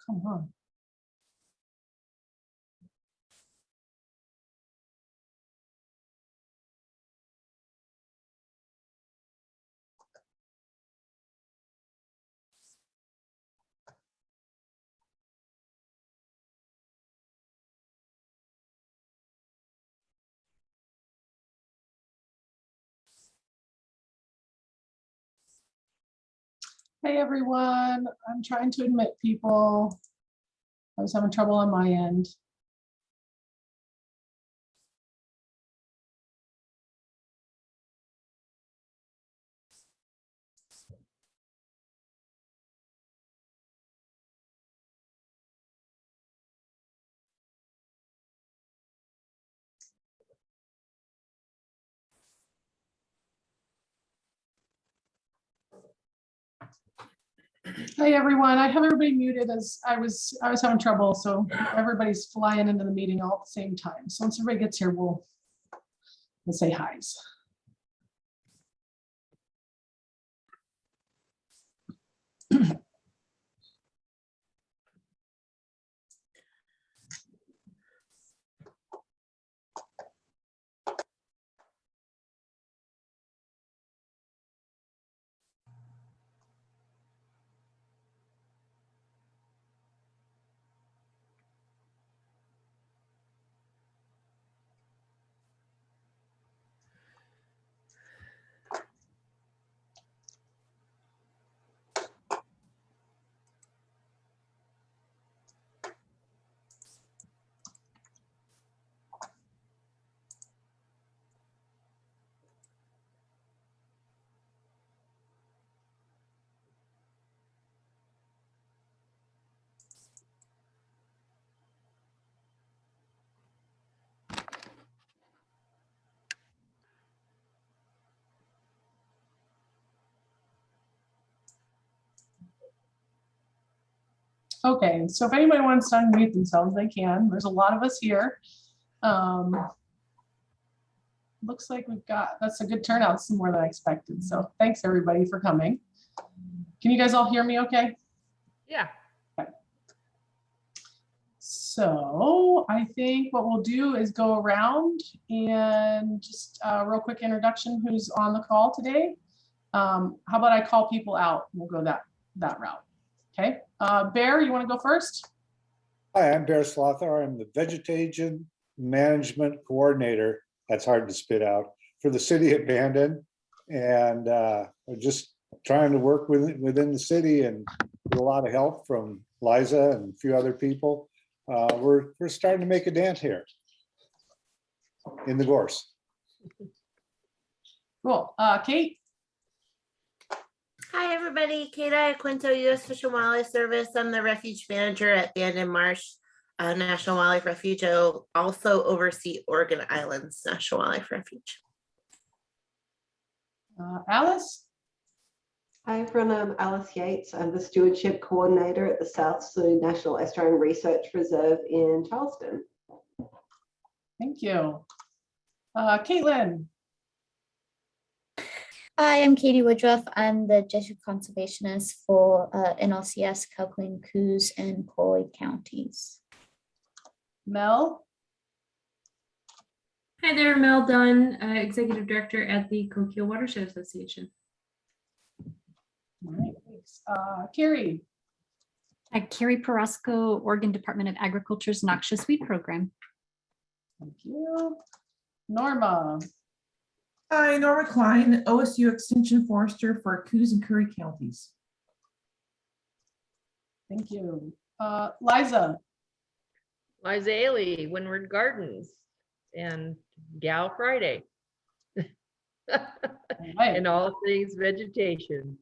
Come on. Hey everyone, I'm trying to admit people. I was having trouble on my end. Hey everyone, I have everybody muted as I was having trouble, so everybody's flying into the meeting all at the same time. So once everybody gets here, we'll say hi's. Okay, so if anybody wants to unmute themselves, they can. There's a lot of us here. Looks like that's a good turnout, it's more than I expected. So thanks everybody for coming. Can you guys all hear me okay? Yeah. Okay. So I think what we'll do is go around and just a real quick introduction who's on the call today. How about I call people out? We'll go that route. Okay, Bear, you want to go first? Hi, I'm Bear Slaughter. I'm the Vegetation Management Coordinator. That's hard to spit out for the city of Bandon. And we're just trying to work within the city and with a lot of help from Liza and a few other people. We're starting to make a dent here in the Gorse. Cool. Kate? Hi, everybody. Kate Iaquinto, U.S. Fish and Wildlife Service. I'm the refuge manager at Bandon Marsh National Wildlife Refuge. I also oversee Oregon Islands National Wildlife Refuge. Alice? Hi everyone, I'm Alice Yates. I'm the Stewardship Coordinator at the South Sioux National Estuarine Research Reserve in Charleston. Thank you. Caitlin? Hi, I'm Katie Woodruff. I'm the Jesuit conservationist for NLCS, Calhoun, Coos, and Coy counties. Mel? Hi there, Mel Dunn, Executive Director at the Coquille Watershed Association. All right, thanks. Carrie? Carrie Perosco, Oregon Department of Agriculture's Noxious Weed Program. Thank you. Norma? Hi, Norma Klein, OSU Extension Forester for Coos and Curry counties. Thank you. Liza? Liza Ailey, Windward Gardens, and Gal Friday. Right. And all things vegetation.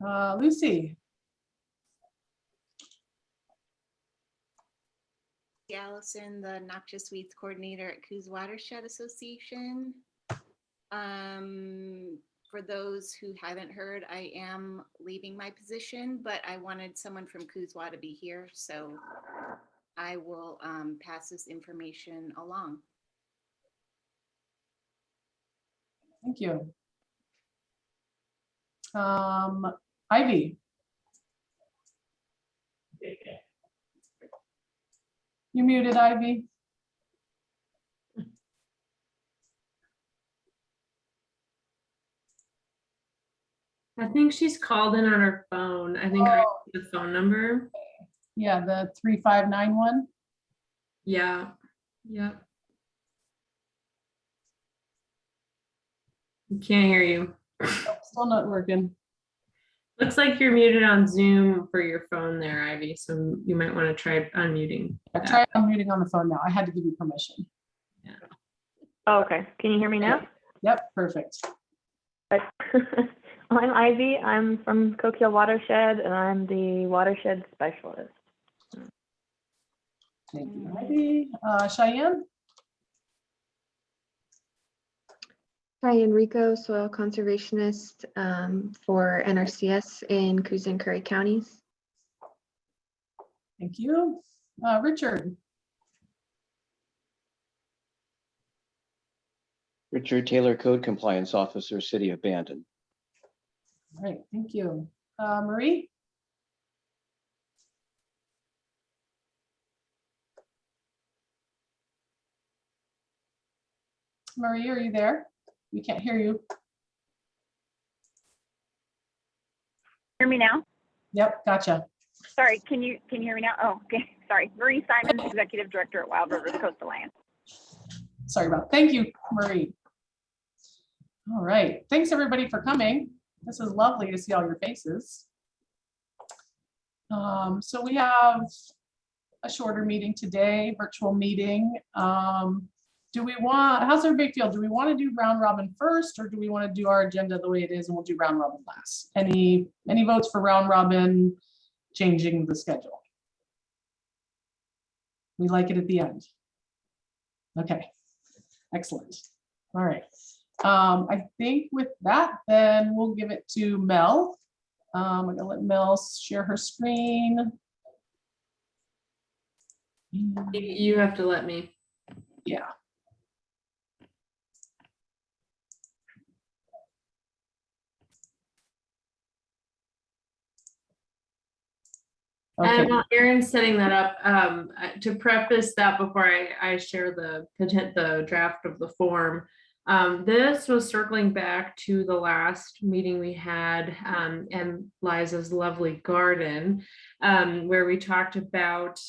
Lucy? Allison, the Noxious Weeds Coordinator at Coos Watershed Association. For those who haven't heard, I am leaving my position, but I wanted someone from Coos Wa to be here, so I will pass this information along. Thank you. Ivy? You muted, Ivy. I think she's called in on her phone. I think I have the phone number. Yeah, the 3591. Yeah. Yep. Can't hear you. Still not working. Looks like you're muted on Zoom for your phone there, Ivy. So you might want to try unmuting. I tried unmuting on the phone now. I had to give you permission. Yeah. Oh, okay. Can you hear me now? Yep, perfect. I'm Ivy. I'm from Coquille Watershed, and I'm the watershed specialist. Thank you, Ivy. Cheyenne? Hi, Enrico, soil conservationist for NRCS in Coos and Curry counties. Thank you. Richard? Richard Taylor, Code Compliance Officer, City of Bandon. All right, thank you. Marie? Marie, are you there? We can't hear you. Hear me now? Yep, gotcha. Sorry, can you hear me now? Oh, okay. Sorry. Marie Simons, Executive Director at Wild Rivers Coast Alliance. Sorry about, thank you, Marie. All right, thanks everybody for coming. This is lovely to see all your faces. So we have a shorter meeting today, virtual meeting. Do we want, how's everybody feel? Do we want to do round robin first, or do we want to do our agenda the way it is and we'll do round robin last? Any votes for round robin changing the schedule? We like it at the end. Okay, excellent. All right. I think with that, then we'll give it to Mel. I'm gonna let Mel share her screen. You have to let me. Yeah. Okay. And while Erin's setting that up, to preface that before I share the draft of the form, this was circling back to the last meeting we had and Liza's lovely garden, where we talked about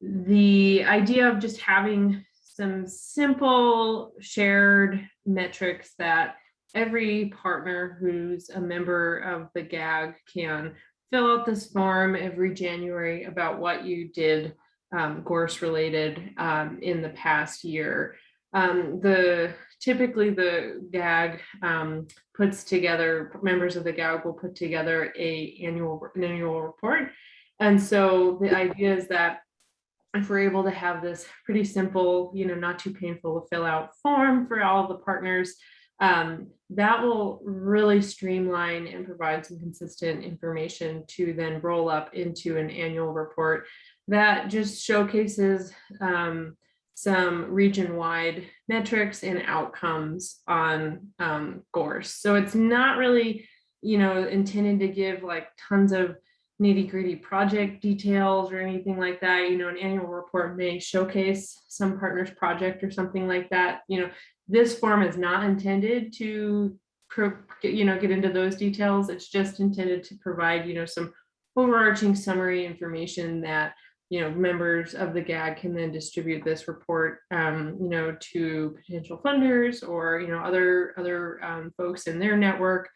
the idea of just having some simple shared metrics that every partner who's a member of the GAG can fill out this form every January about what you did Gorse related in the past year. Typically the GAG puts together, members of the GAG will put together an annual report. And so the idea is that if we're able to have this pretty simple, not too painful to fill out form for all of the partners, that will really streamline and provide some consistent information to then roll up into an annual report that just showcases some region-wide metrics and outcomes on Gorse. So it's not really, intended to give like tons of nitty-gritty project details or anything like that. An annual report may showcase some partner's project or something like that. This form is not intended to, get into those details. It's just intended to provide, some overarching summary information that, members of the GAG can then distribute this report, to potential funders or, other folks in their network,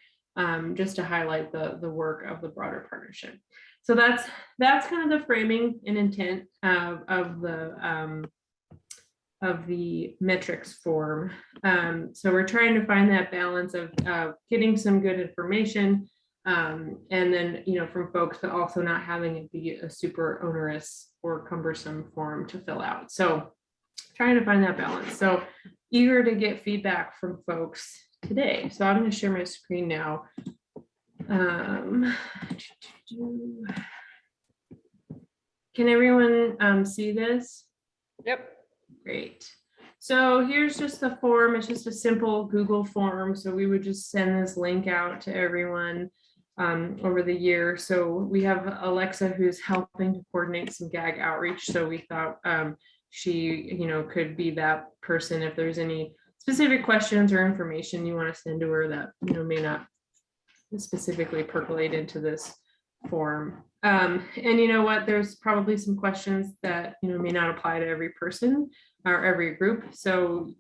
just to highlight the work of the broader partnership. So that's kind of the framing and intent of the metrics form. So we're trying to find that balance of getting some good information, and then, from folks, but also not having it be a super onerous or cumbersome form to fill out. So trying to find that balance. So eager to get feedback from folks today. So I'm going to share my screen now. Can everyone see this? Yep. Great. So here's just the form. It's just a simple Google form. So we would just send this link out to everyone. over the year. So we have Alexa who's helping to coordinate some GAG outreach. So we thought she, could be that person if there's any specific questions or information you want to send to her that, may not specifically percolate into this form. And you know what, there's probably some questions that, may not apply to every person or every group. So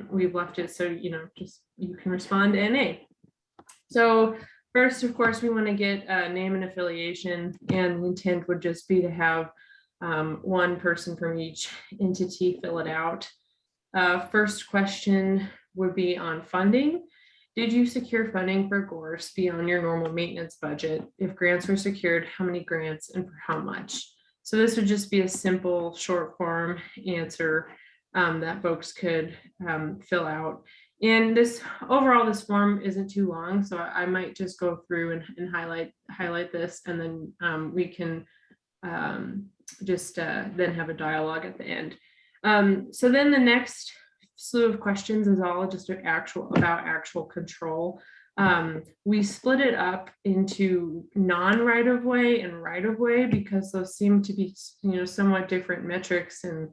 we've left it so, just you can respond to NA. So first, of course, we want to get a name and affiliation, and the intent would just be to have one person from each entity fill it out. First question would be on funding. Did you secure funding for Gorse beyond your normal maintenance budget? If grants were secured, how many grants and for how much? So this would just be a simple short form answer that folks could fill out. And this form isn't too long, so I might just go through and highlight this, and then we can then have a dialogue at the end. So then the next slew of questions is all just about actual control. We split it up into non-right of way and right of way because those seem to be, somewhat different metrics and,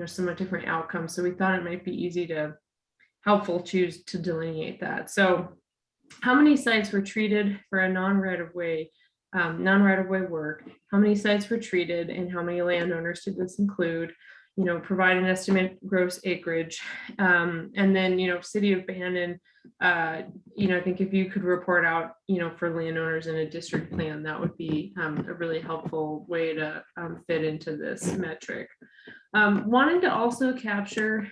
somewhat different outcomes. So we thought it might be helpful choose to delineate that. So how many sites were treated for a non-right of way work? How many sites were treated and how many landowners did this include? Provide an estimate gross acreage, and then, city of Bandon, I think if you could report out, for landowners in a district plan, that would be a really helpful way to fit into this metric. Wanted to also capture,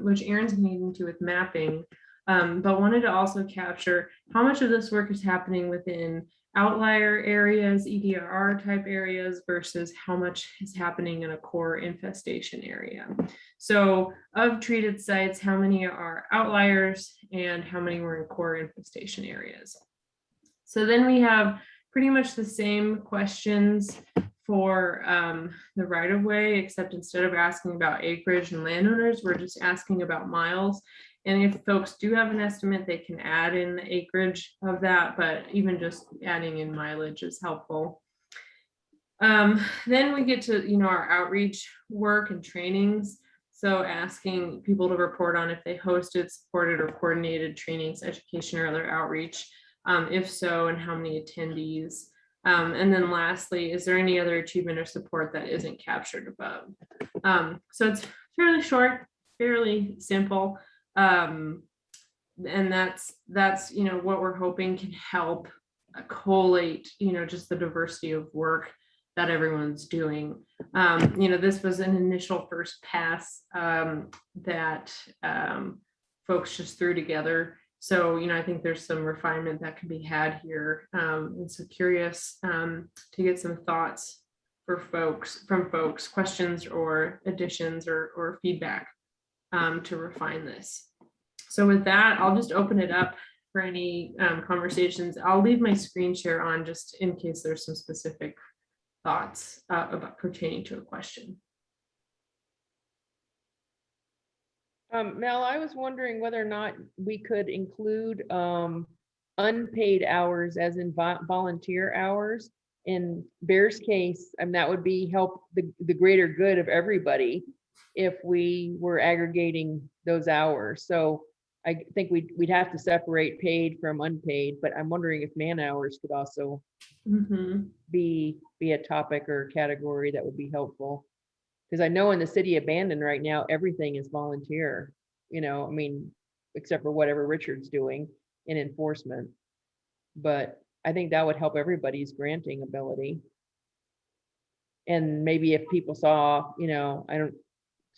which Aaron's needing to with mapping, but wanted to also capture how much of this work is happening within outlier areas, EDRR type areas, versus how much is happening in a core infestation area. So of treated sites, how many are outliers and how many were in core infestation areas? So then we have pretty much the same questions for the right of way, except instead of asking about acreage and landowners, we're just asking about miles. And if folks do have an estimate, they can add in the acreage of that, but even just adding in mileage is helpful. Then we get to, our outreach work and trainings. So asking people to report on if they hosted, supported, or coordinated trainings, education, or other outreach. If so, and how many attendees. And then lastly, is there any other achievement or support that isn't captured above? So it's fairly short, fairly simple. And that's what we're hoping can help collate just the diversity of work that everyone's doing. This was an initial first pass that folks just threw together. So I think there's some refinement that can be had here, and so curious to get some thoughts from folks, questions or additions or feedback to refine this. So with that, I'll just open it up for any conversations. I'll leave my screen share on just in case there's some specific thoughts about pertaining to a question. Mel, I was wondering whether or not we could include unpaid hours as in volunteer hours. In Bear's case, and that would be help the greater good of everybody if we were aggregating those hours. So I think we'd have to separate paid from unpaid, but I'm wondering if man hours could also be a topic or category that would be helpful. Because I know in the city of Bandon right now, everything is volunteer, except for whatever Richard's doing in enforcement. But I think that would help everybody's granting ability. And maybe if people saw,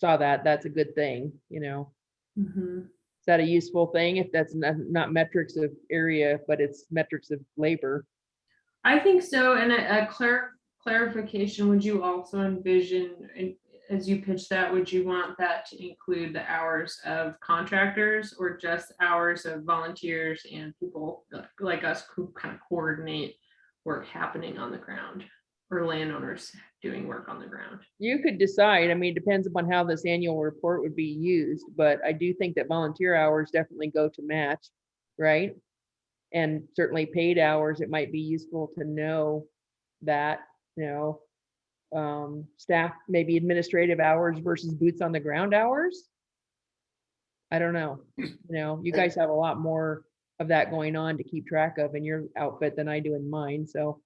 that's a good thing, Is that a useful thing if that's not metrics of area, but it's metrics of labor? I think so. And a clarification, would you also envision, as you pitch that, would you want that to include the hours of contractors or just hours of volunteers and people like us who kind of coordinate work happening on the ground, or landowners doing work on the ground? You could decide. It depends upon how this annual report would be used, but I do think that volunteer hours definitely go to match, right? and certainly paid hours, it might be useful to know that, staff, maybe administrative hours versus boots on the ground hours. I don't know. You guys have a lot more of that going on to keep track of in your outfit than I do in mine. So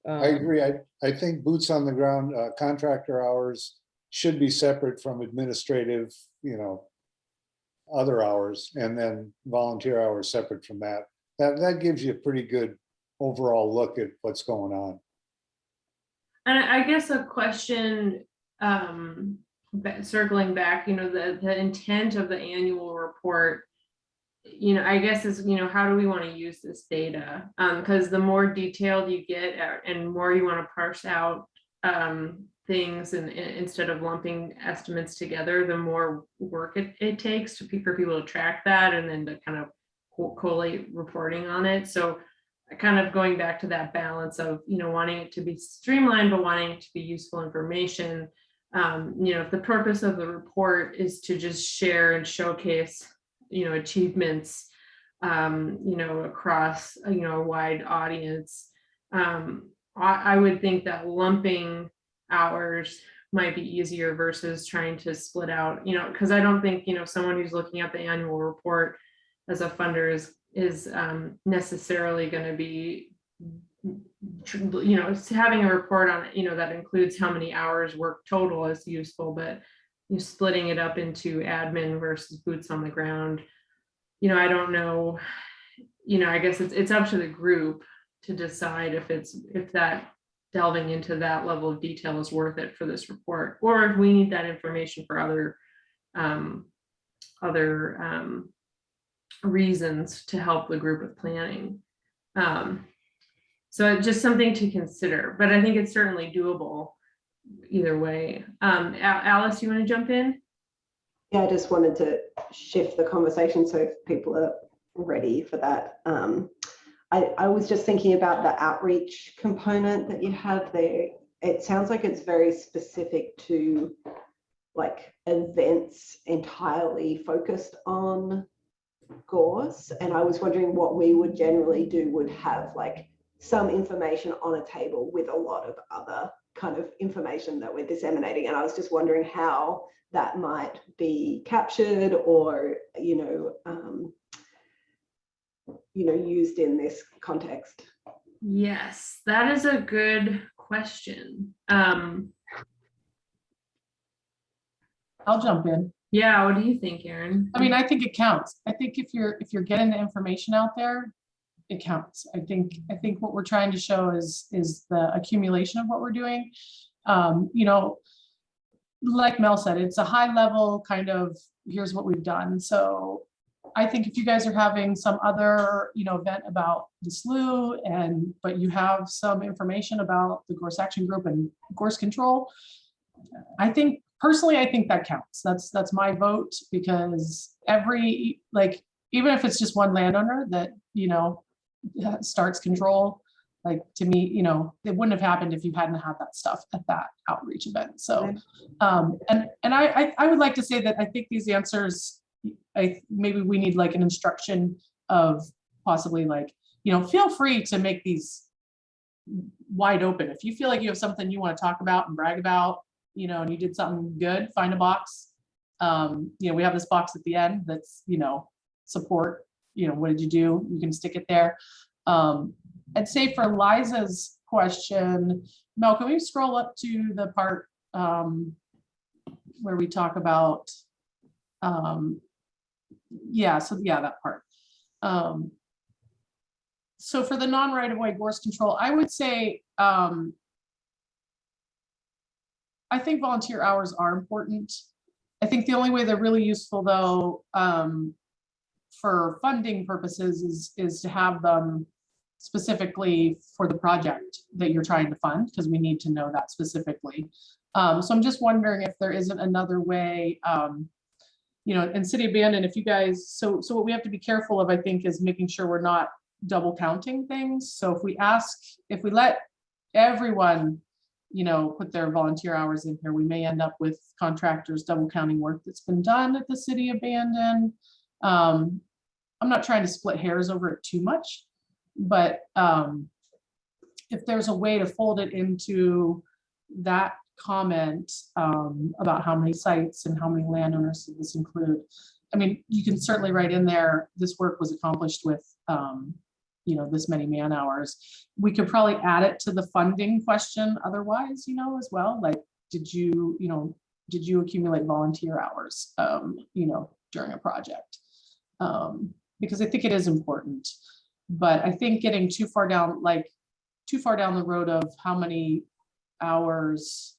I agree. I think boots on the ground, contractor hours should be separate from administrative, other hours, and then volunteer hours separate from that. That gives you a pretty good overall look at what's going on. And I guess a question, circling back, the intent of the annual report, I guess is, how do we want to use this data? Because the more detailed you get and more you want to parse out things, and instead of lumping estimates together, the more work it takes for people to track that and then to kind of collate reporting on it. So kind of going back to that balance of, wanting it to be streamlined, but wanting it to be useful information. If the purpose of the report is to just share and showcase, achievements, across, a wide audience, I would think that lumping hours might be easier versus trying to split out, because I don't think, someone who's looking at the annual report as a funder is necessarily going to be, having a report on, that includes how many hours work total is useful, but splitting it up into admin versus boots on the ground, I don't know, I guess it's up to the group to decide if that delving into that level of detail is worth it for this report, or if we need that information for other reasons to help the group with planning. So just something to consider, but I think it's certainly doable either way. Alice, you want to jump in? Yeah, I just wanted to shift the conversation so if people are ready for that. I was just thinking about the outreach component that you have there. It sounds like it's very specific to like events entirely focused on Gorse. And I was wondering what we would generally do would have like some information on a table with a lot of other kind of information that we're disseminating. And I was just wondering how that might be captured or, used in this context. Yes, that is a good question. I'll jump in. Yeah, what do you think, Erin? I mean, I think it counts. I think if you're getting the information out there, it counts. I think what we're trying to show is the accumulation of what we're doing. Like Mel said, it's a high level kind of, here's what we've done. So I think if you guys are having some other, event about the SLU but you have some information about the Gorse Action Group and Gorse Control, I think that counts. That's my vote, because even if it's just one landowner that, starts control, like to me, it wouldn't have happened if you hadn't had that stuff at that outreach event. So, and I would like to say that I think these answers, maybe we need like an instruction of possibly like, feel free to make these wide open. If you feel like you have something you want to talk about and brag about, and you did something good, find a box. We have this box at the end that's, support, what did you do? You can stick it there. I'd say for Liza's question, Mel, can we scroll up to the part where we talk about, that part. So for the non-right-of-way Gorse Control, I would say, I think volunteer hours are important. I think the only way they're really useful though, for funding purposes is to have them specifically for the project that you're trying to fund, because we need to know that specifically. So I'm just wondering if there isn't another way, in city abandoned, if you guys, so what we have to be careful of, I think, is making sure we're not double counting things. So if we let everyone, put their volunteer hours in here, we may end up with contractors double counting work that's been done at the city abandoned. I'm not trying to split hairs over it too much, But if there's a way to fold it into that comment about how many sites and how many landowners does this include, I mean, you can certainly write in there, this work was accomplished with, you know, this many man hours. We could probably add it to the funding question otherwise, you know, as well. Like, did you accumulate volunteer hours, you know, during a project? Because I think it is important, but I think getting too far down the road of how many hours,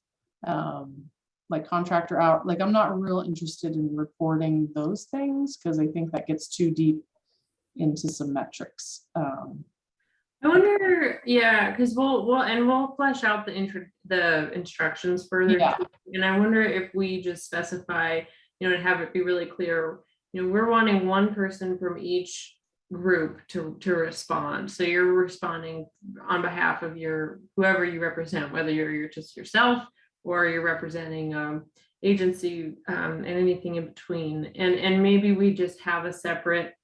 like contractor out, like I'm not real interested in reporting those things because I think that gets too deep into some metrics. I wonder, yeah, because we'll flesh out the instructions further. Yeah. And I wonder if we just specify, you know, and have it be really clear, you know, we're wanting one person from each group to respond. So you're responding on behalf of whoever you represent, whether you're just yourself or you're representing agency and anything in between. And maybe we just have a separate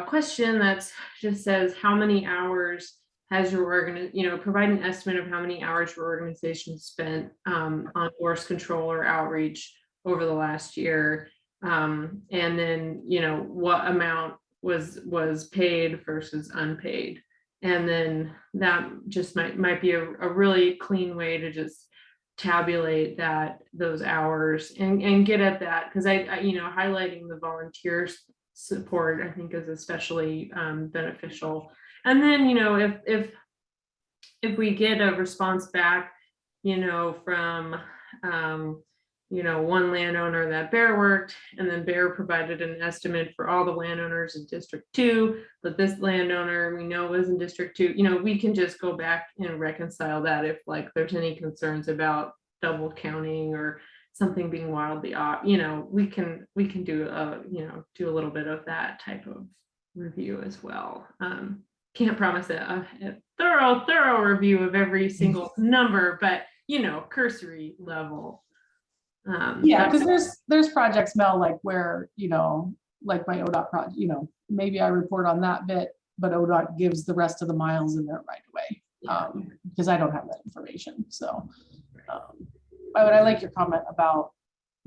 question that just says how many hours has your provide an estimate of how many hours your organization spent on Gorse control or outreach over the last year, and then, you know, what amount was paid versus unpaid. And then that just might be a really clean way to just tabulate those hours and get at that, because I you know, highlighting the volunteers support I think is especially beneficial. And then, you know, if we get a response back, you know, from you know, one landowner that Bear worked, and then Bear provided an estimate for all the landowners in District 2, but this landowner we know was in District 2, you know, we can just go back and reconcile that if like there's any concerns about double counting or something being wildly off, you know, we can do a little bit of that type of review as well. Can't promise a thorough review of every single number, but you know, cursory level. Yeah, because there's projects, Mel, like where, you know, like my ODOT project, you know, maybe I report on that bit, but ODOT gives the rest of the miles in there right away, because I don't have that information. So but I like your comment about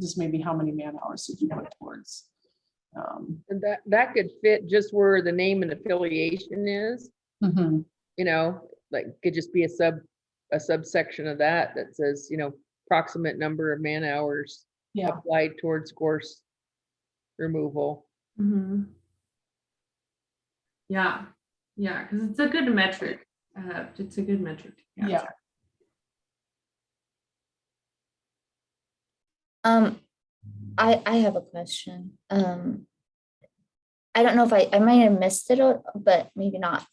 just maybe how many man hours did you put towards. And that could fit just where the name and affiliation is. Mm-hmm. You know, like could just be a subsection of that says, you know, approximate number of man hours applied towards gorse removal. Mm-hmm. Yeah, because it's a good metric. It's a good metric. Yeah. I have a question. I don't know if I might have missed it, but maybe not.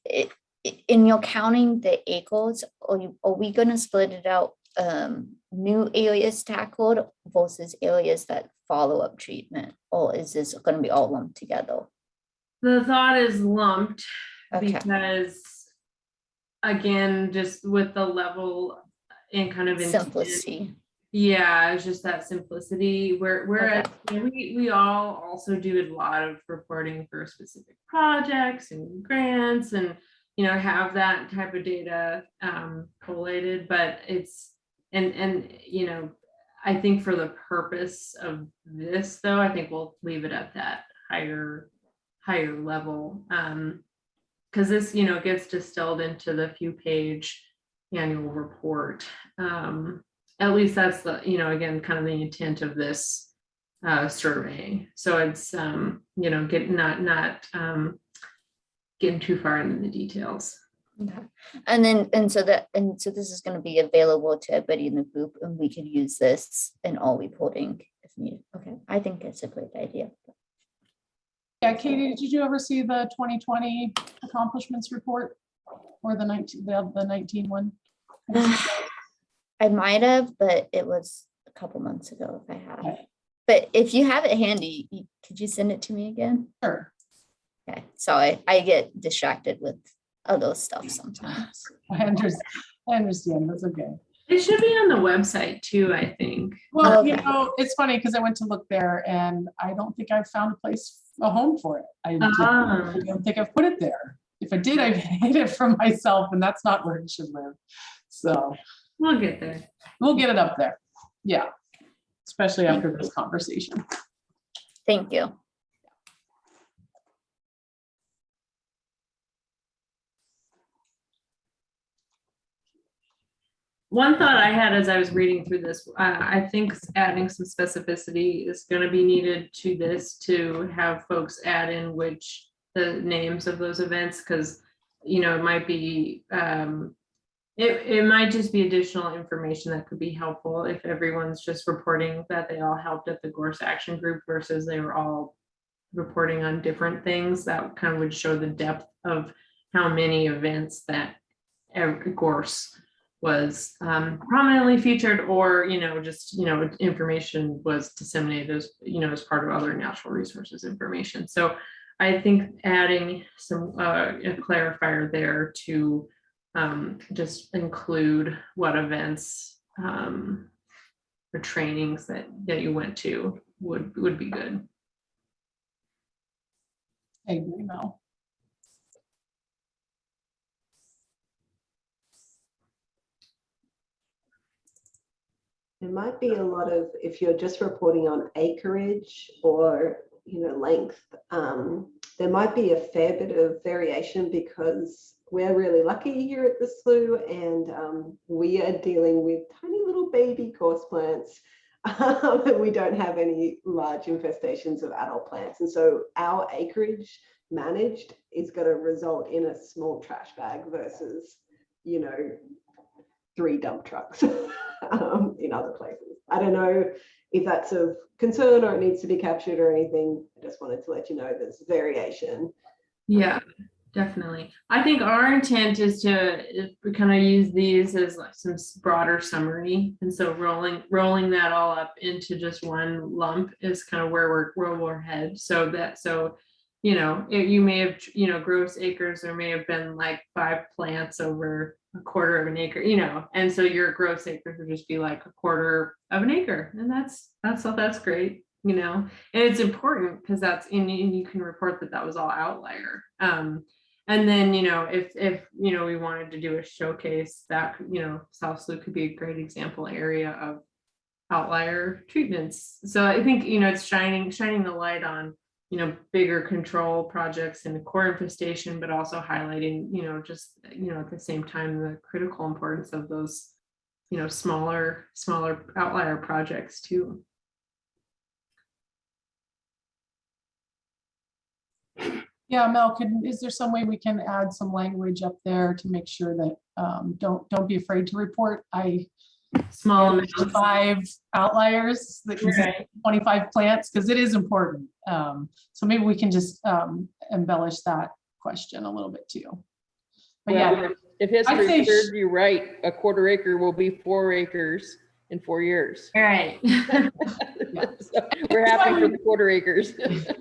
In your counting the acres, are we gonna split it out, new areas tackled versus areas that follow up treatment, or is this gonna be all lumped together? The thought is lumped Okay. because, again, just with the level and kind of Simplicity. Yeah, it's just that simplicity. Whereas we all also do a lot of reporting for specific projects and grants, and you know, have that type of data collated. But it's and you know, I think for the purpose of this, though, I think we'll leave it at that higher level, because this, you know, gets distilled into the few page annual report. At least that's the, you know, again, kind of the intent of this survey. So it's, you know, not getting too far into the details. Okay. And so this is going to be available to everybody in the group, and we could use this in all reporting if needed. Okay, I think it's a great idea. Yeah, Katie, did you ever see the 2020 accomplishments report or the 19 one? I might have, but it was a couple months ago if I have. Okay. But if you have it handy, could you send it to me again? Sure. Okay, sorry, I get distracted with other stuff sometimes. I understand, that's okay. It should be on the website too, I think. Well, Okay. you know, it's funny because I went to look there and I don't think I've found a place a home for it. I Ah. don't think I've put it there. If I did, I've hid it from myself, and that's not where it should live. So We'll get there. we'll get it up there. Yeah, especially after this conversation. Thank you. One thought I had as I was reading through this, I think adding some specificity is going to be needed to this, to have folks add in which the names of those events, because it might be it might just be additional information that could be helpful if everyone's just reporting that they all helped at the Gorse Action Group versus they were all reporting on different things. That kind of would show the depth of how many events that Gorse was prominently featured, or just information was disseminated as part of other natural resources information. So I think adding some a clarifier there to just include what events or trainings that you went to would be good. I agree, Mel. There might be a lot of, if you're just reporting on acreage or, length, there might be a fair bit of variation because we're really lucky here at the slough, and we are dealing with tiny little baby gorse plants. And we don't have any large infestations of adult plants. And so our acreage managed is going to result in a small trash bag versus, 3 dump trucks in other places. I don't know if that's of concern or it needs to be captured or anything. I just wanted to let you know there's variation. Yeah, definitely. I think our intent is to kind of use these as like some broader summary, and so rolling that all up into just one lump is kind of where we're headed. You may have gross acres, there may have been like 5 plants over a quarter of an acre, and so your gross acres would just be like a quarter of an acre, and that's great, and it's important because that's you can report that was all outlier. And then if we wanted to do a showcase, that South Slough could be a great example area of outlier treatments. So I think it's shining the light on bigger control projects and core infestation, but also highlighting just at the same time the critical importance of those smaller outlier projects too. Yeah, Mel, is there some way we can add some language up there to make sure that don't be afraid to report? Small amounts. 5 outliers that can say 25 plants, because it is important. So maybe we can just embellish that question a little bit too. But yeah, if history serves you right, a quarter acre will be 4 acres in 4 years. All right. So we're happy for the quarter acres.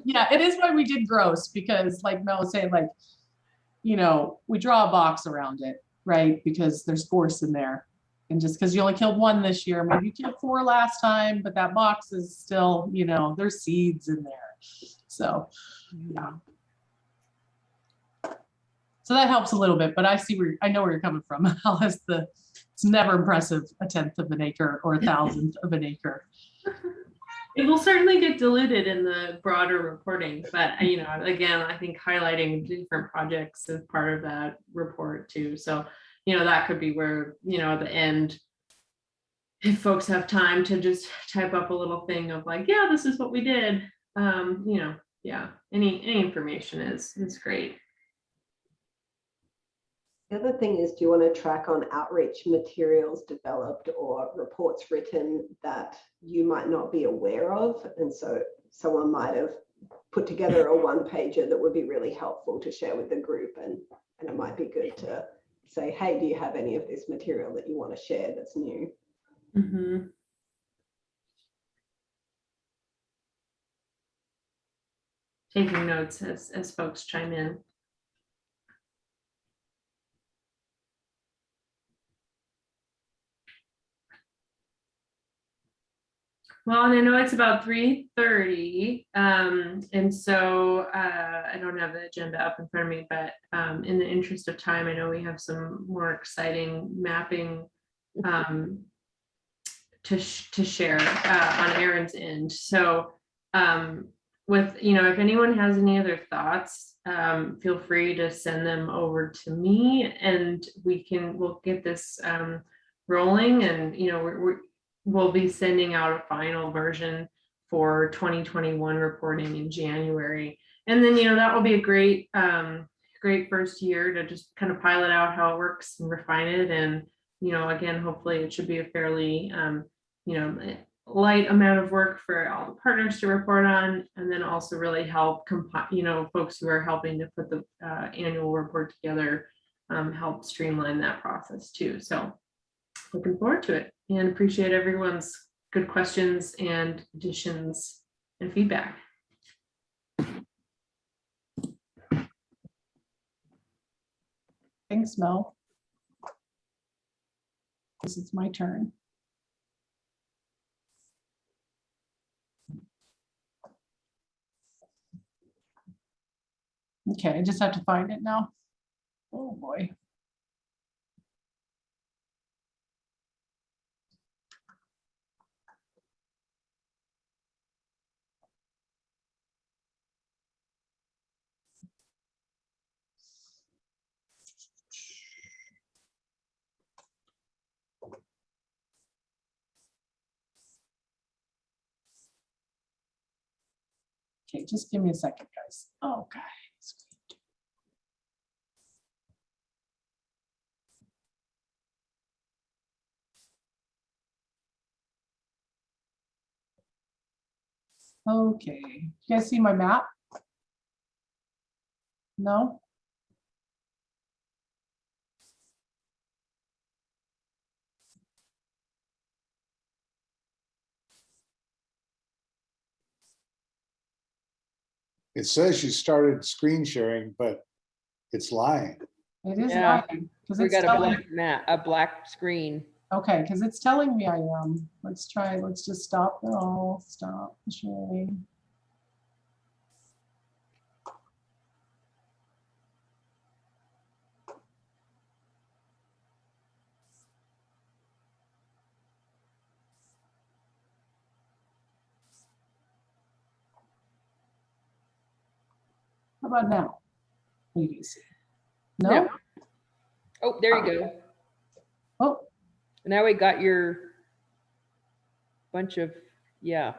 Yeah, it is why we did gross, because like Mel was saying, like, we draw a box around it, right? Because there's gorse in there. And just because you only killed 1 this year, maybe you killed 4 last time, but that box is still, there's seeds in there. So, yeah. So that helps a little bit, but I know where you're coming from. It's never impressive, 1/10 of an acre or 1,000th of an acre. It will certainly get diluted in the broader reporting, but again, I think highlighting different projects is part of that report too. So that could be where, at the end, if folks have time to just type up a little thing of like, yeah, this is what we did. Yeah, any information is great. The other thing is, do you want to track on outreach materials developed or reports written that you might not be aware of? And so someone might have put together a 1-pager that would be really helpful to share with the group. And it might be good to say, hey, do you have any of this material that you want to share that's new? Mm-hmm. Taking notes as folks chime in. Well, and I know it's about 3:30, and so I don't have the agenda up in front of me, but in the interest of time, I know we have some more exciting mapping to share on Aaron's end. So with, if anyone has any other thoughts, feel free to send them over to me, and we'll get this rolling, and we'll be sending out a final version for 2021 reporting in January. And then, that will be a great first year to just kind of pilot out how it works and refine it. And, again, hopefully it should be a fairly, light amount of work for all the partners to report on, and then also really help folks who are helping to put the annual report together, help streamline that process too. So looking forward to it, and appreciate everyone's good questions and additions and feedback. Thanks, Mel. This is my turn. Okay, I just have to find it now. Oh boy. Okay, just give me a second, guys. Okay. Okay, you guys see my map? No? It says you started screen sharing, but it's lying. It is Yeah, lying, because we it's got a telling. black map, a black screen. Okay, because it's telling me I am. Let's try, let's just stop it all. Stop the sharing. How about now? What do you see? No? No. Oh, there you go. Oh, Now we got your bunch of, yeah.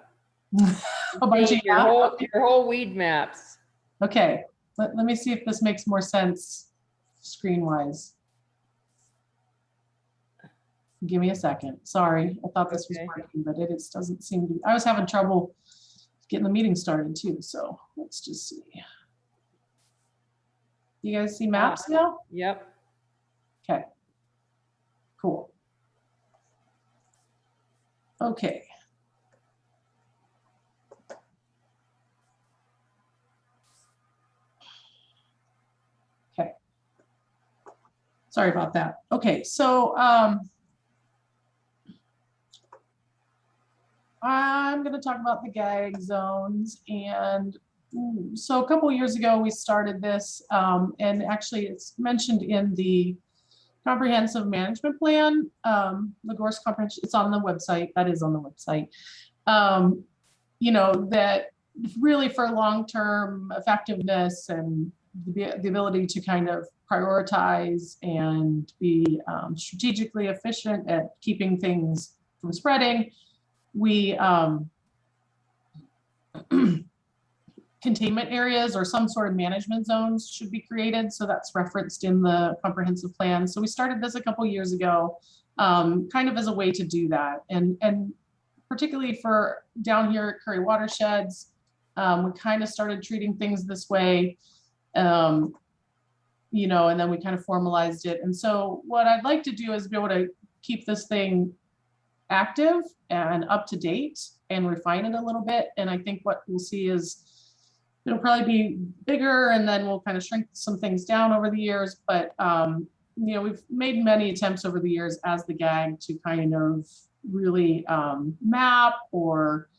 a bunch of your whole weed maps. Okay, let me see if this makes more sense screen wise. Give me a second. Sorry, I thought this was working, but it is, doesn't seem to be. I was having trouble getting the meeting started too, so let's just see. You guys see maps now? Yep. Okay, cool. Okay. Okay. Sorry about that. Okay, so I'm going to talk about the gag zones. And so a couple of years ago, we started this, and actually it's mentioned in the comprehensive management plan, the Gorse comprehensive, it's on the website, that is on the website. That really for long-term effectiveness and the ability to kind of prioritize and be strategically efficient at keeping things from spreading, we containment areas or some sort of management zones should be created. So that's referenced in the comprehensive plan. So we started this a couple years ago, kind of as a way to do that. And particularly for down here at Curry Watersheds, we kind of started treating things this way, and then we kind of formalized it. And so what I'd like to do is be able to keep this thing active and up to date and refine it a little bit. And I think what we'll see is it'll probably be bigger, and then we'll kind of shrink some things down over the years. But we've made many attempts over the years as the GAG to kind of really map or,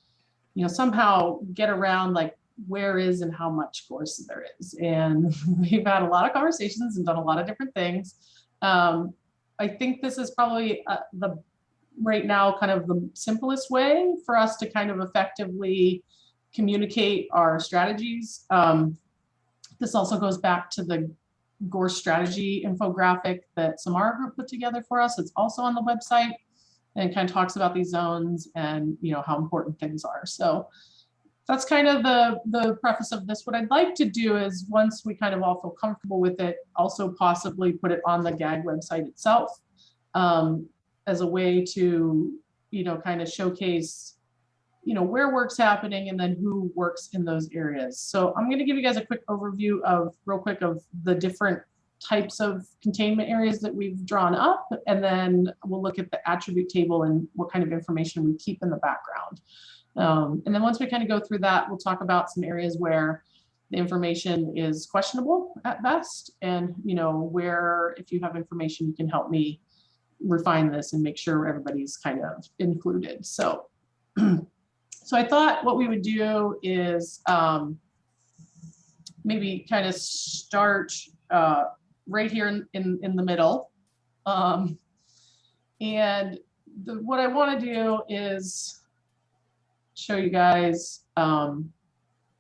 somehow get around like where is and how much gorse there is. And we've had a lot of conversations and done a lot of different things. I think this is probably right now kind of the simplest way for us to kind of effectively communicate our strategies. This also goes back to the gorse strategy infographic that Samara Group put together for us. It's also on the website and kind of talks about these zones and how important things are. So that's kind of the preface of this. What I'd like to do is, once we kind of all feel comfortable with it, also possibly put it on the GAG website itself as a way to, kind of showcase, where work's happening and then who works in those areas. So I'm going to give you guys a quick overview real quick of the different types of containment areas that we've drawn up, and then we'll look at the attribute table and what kind of information we keep in the background. And then once we kind of go through that, we'll talk about some areas where the information is questionable at best, and where, if you have information, you can help me refine this and make sure everybody's kind of included. So I thought what we would do is maybe kind of start right here in the middle. And what I want to do is show you guys, let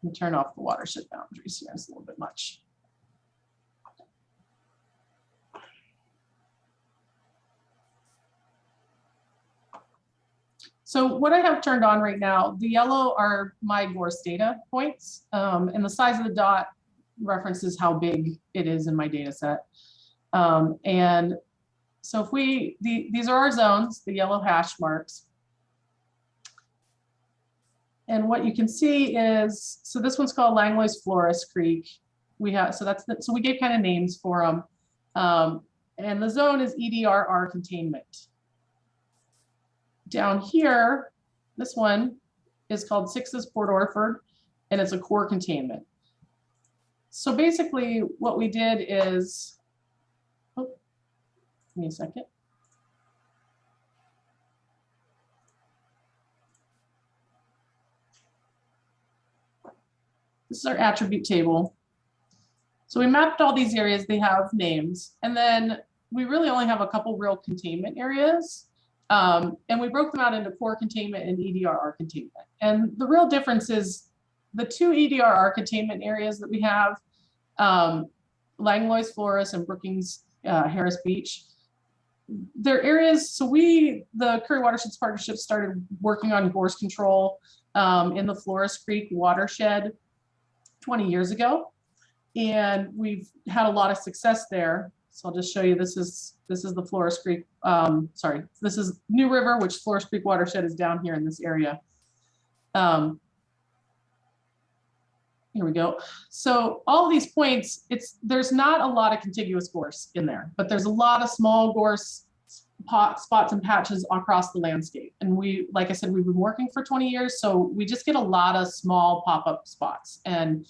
me turn off the watershed boundaries here, it's a little bit much. So what I have turned on right now, the yellow are my gorse data points, and the size of the dot references how big it is in my data set. And so if these are our zones, the yellow hash marks. And what you can see is, so this one's called Langlois Flores Creek. We have, so we gave kind of names for them. And the zone is EDRR containment. Down here, this one is called Sixes Port Orford, and it's a core containment. So basically what we did is, oh, give me a second. This is our attribute table. So we mapped all these areas, they have names, and then we really only have a couple real containment areas. And we broke them out into core containment and EDRR containment. And the real difference is the two EDRR containment areas that we have, Langlois Flores and Brookings Harris Beach, they're areas, so the Curry Watersheds Partnership started working on gorse control in the Flores Creek watershed 20 years ago. And we've had a lot of success there. So I'll just show you, this is the Flores Creek, sorry, this is New River, which Flores Creek watershed is down here in this area. Here we go. So all these points, there's not a lot of contiguous gorse in there, but there's a lot of small gorse spots and patches across the landscape. And like I said, we've been working for 20 years, so we just get a lot of small pop-up spots. And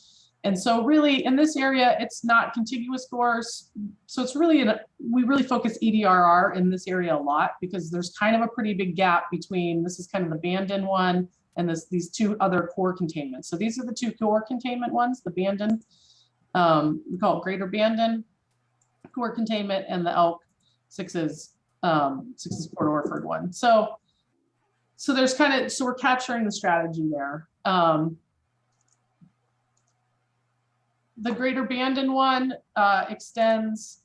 so really in this area, it's not contiguous gorse. So it's really, we really focus EDRR in this area a lot because there's kind of a pretty big gap between, this is kind of the Bandon one and these two other core containments. So these are the two core containment ones, the Bandon, we call it Greater Bandon core containment, and the Elk Sixes Port Orford one. So there's kind of, so we're capturing the strategy there. The Greater Bandon one extends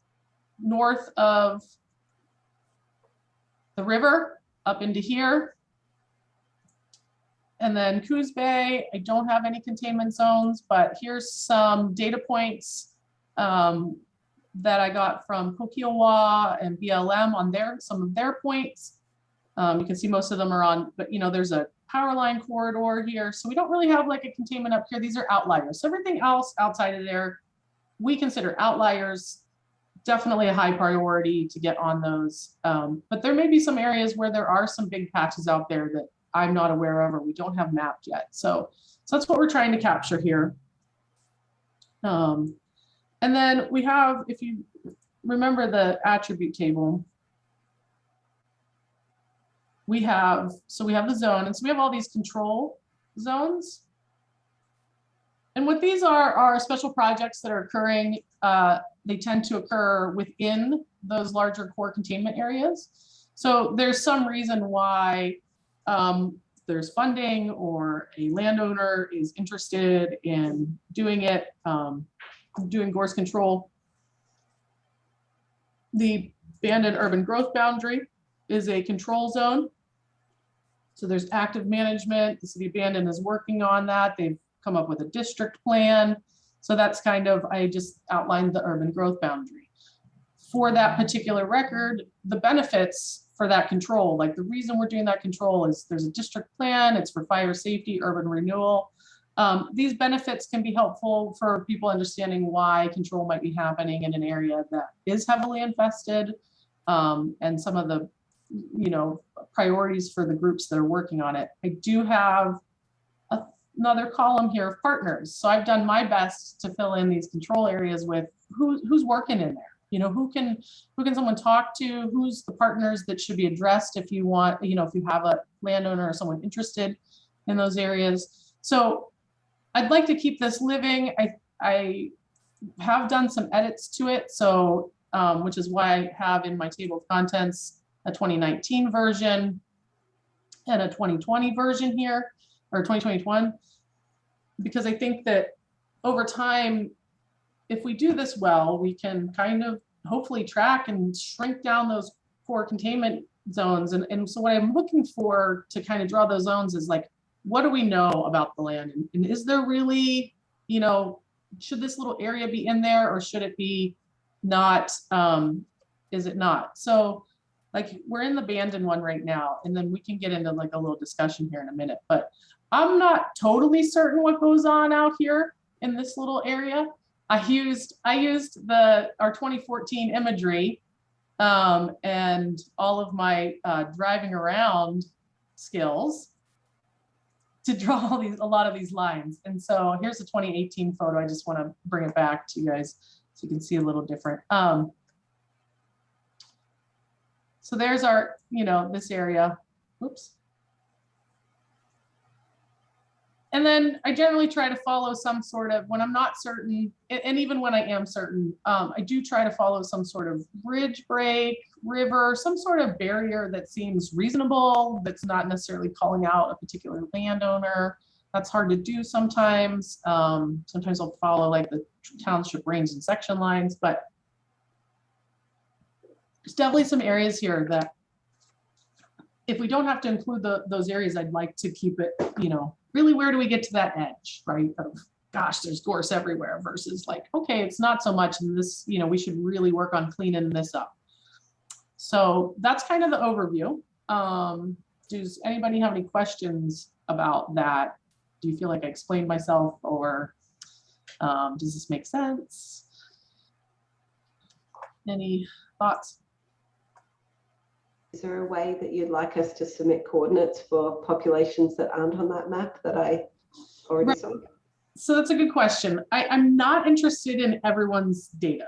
north of the river up into here. And then Coos Bay, I don't have any containment zones, but here's some data points that I got from Kokiowa and BLM on some of their points. You can see most of them are on, but there's a power line corridor here. So we don't really have like a containment up here. These are outliers. So everything else outside of there, we consider outliers. Definitely a high priority to get on those. But there may be some areas where there are some big patches out there that I'm not aware of or we don't have mapped yet. So that's what we're trying to capture here. And then we have, if you remember the attribute table, we have the zone, and so we have all these control zones. And what these are special projects that are occurring. They tend to occur within those larger core containment areas. So there's some reason why there's funding or a landowner is interested in doing it, doing gorse control. The abandoned urban growth boundary is a control zone. So there's active management. The city abandoned is working on that. They've come up with a district plan. So that's kind of, I just outlined the urban growth boundary. For that particular record, the benefits for that control, like the reason we're doing that control is there's a district plan, it's for fire safety, urban renewal. These benefits can be helpful for people understanding why control might be happening in an area that is heavily infested, and some of the, priorities for the groups that are working on it. I do have another column here of partners. So I've done my best to fill in these control areas with who's working in there. Who can someone talk to? Who's the partners that should be addressed if you want, if you have a landowner or someone interested in those areas. So I'd like to keep this living. I have done some edits to it. So, which is why I have in my table of contents a 2019 version and a 2020 version here, or 2021, because I think that over time, if we do this well, we can kind of hopefully track and shrink down those core containment zones. And so what I'm looking for to kind of draw those zones is like, what do we know about the land? And is there really, should this little area be in there or should it be not? Is it not? So like we're in the abandoned one right now, and then we can get into like a little discussion here in a minute, but I'm not totally certain what goes on out here in this little area. I used our 2014 imagery and all of my driving around skills to draw a lot of these lines. And so here's a 2018 photo. I just want to bring it back to you guys so you can see a little different. So there's our, this area. Oops. And then I generally try to follow some sort of, when I'm not certain, and even when I am certain, I do try to follow some sort of ridge break, river, some sort of barrier that seems reasonable, that's not necessarily calling out a particular landowner. That's hard to do sometimes. Sometimes I'll follow like the township range and section lines, but there's definitely some areas here that if we don't have to include those areas, I'd like to keep it, really where do we get to that edge, right? Of gosh, there's gorse everywhere versus like, okay, it's not so much in this, we should really work on cleaning this up. So that's kind of the overview. Does anybody have any questions about that? Do you feel like I explained myself, or does this make sense? Any thoughts? Is there a way that you'd like us to submit coordinates for populations that aren't on that map that I already saw? So that's a good question. I'm not interested in everyone's data.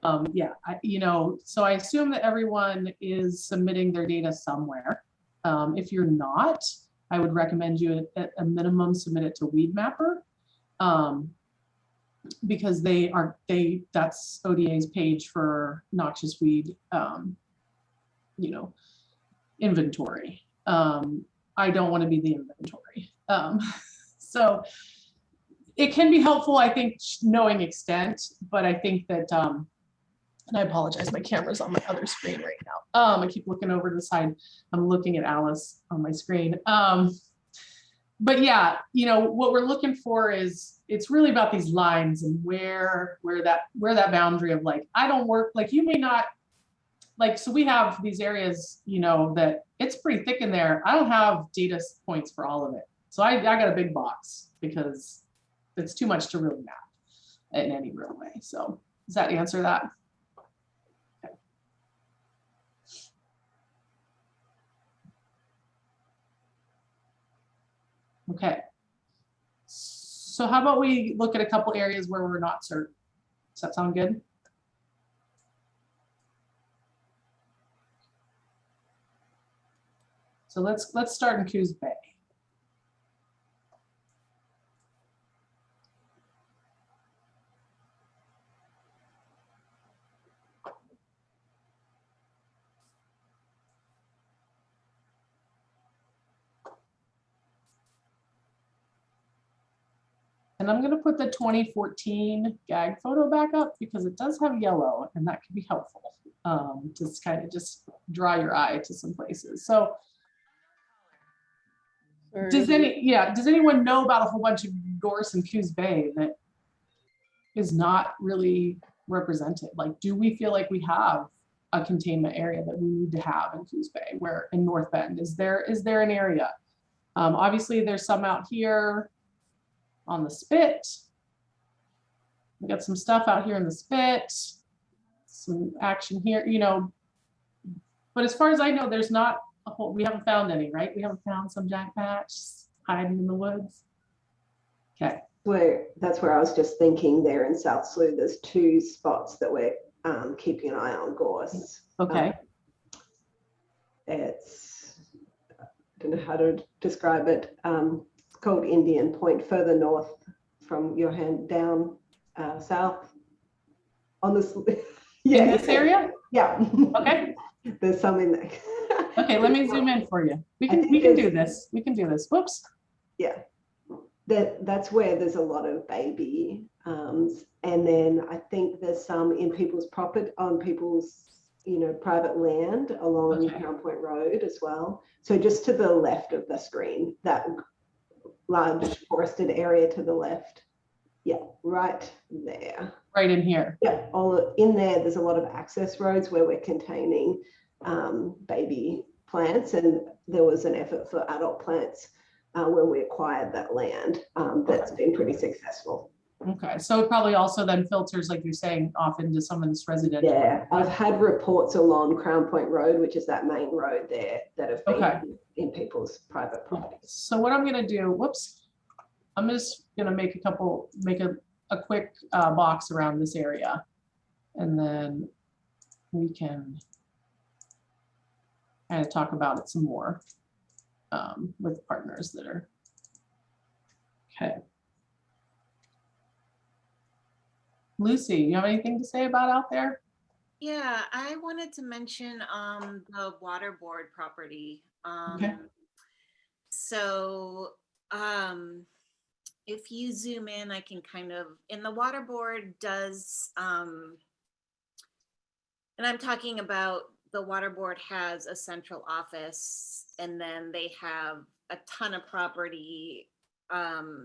So I assume that everyone is submitting their data somewhere. If you're not, I would recommend you at a minimum submit it to Weedmapper, because that's ODA's page for noxious weed inventory. I don't want to be the inventory. So it can be helpful, I think, knowing extent, but I think that, and I apologize, my camera's on my other screen right now. I keep looking over to the side. I'm looking at Alice on my screen. But yeah, what we're looking for is, it's really about these lines and where that boundary of like, I don't work, like you may not, like, so we have these areas, that it's pretty thick in there. I don't have data points for all of it. So I got a big box because it's too much to really map in any real way. So does that answer that? Okay. Okay. So how about we look at a couple areas where we're not certain? Does that sound good? So let's start in Coos Bay. And I'm going to put the 2014 gag photo back up because it does have yellow and that can be helpful. Just kind of just draw your eye to some places. So does anyone know about a whole bunch of gorse in Coos Bay that is not really represented? Like, do we feel like we have a containment area that we need to have in Coos Bay, where in North Bend? Is there an area? Obviously there's some out here on the spit. We got some stuff out here in the spit, some action here, you know, but as far as I know, there's not a whole, we haven't found any, right? We haven't found some jack patch hiding in the woods. Okay. That's where I was just thinking there in South Slough, there's 2 spots that we're keeping an eye on gorse. Okay. It's, I don't know how to describe it. It's called Indian Point, further north from your hand down south on this. Yeah. In this area? Yeah. Okay. There's some in there. Okay, let me zoom in for you. We can do this. We can do this. Whoops. Yeah. That's where there's a lot of baby. And then I think there's some in people's property, on people's, you know, private land along Crown Point Road as well. So just to the left of the screen, that large forested area to the left. Yeah, right there. Right in here. Yeah, all in there. There's a lot of access roads where we're containing baby plants, and there was an effort for adult plants when we acquired that land. That's been pretty successful. Okay, so it probably also then filters, like you're saying, off into some of this residential. Yeah, I've had reports along Crown Point Road, which is that main road there, that have been in people's private properties. So what I'm gonna do, whoops, I'm just gonna make a quick box around this area, and then we can kind of talk about it some more with partners that are, okay. Lucy, you have anything to say about out there? Yeah, I wanted to mention the water board property. Okay. So if you zoom in, I can kind of, and the water board does, and I'm talking about the water board has a central office, and then they have a ton of property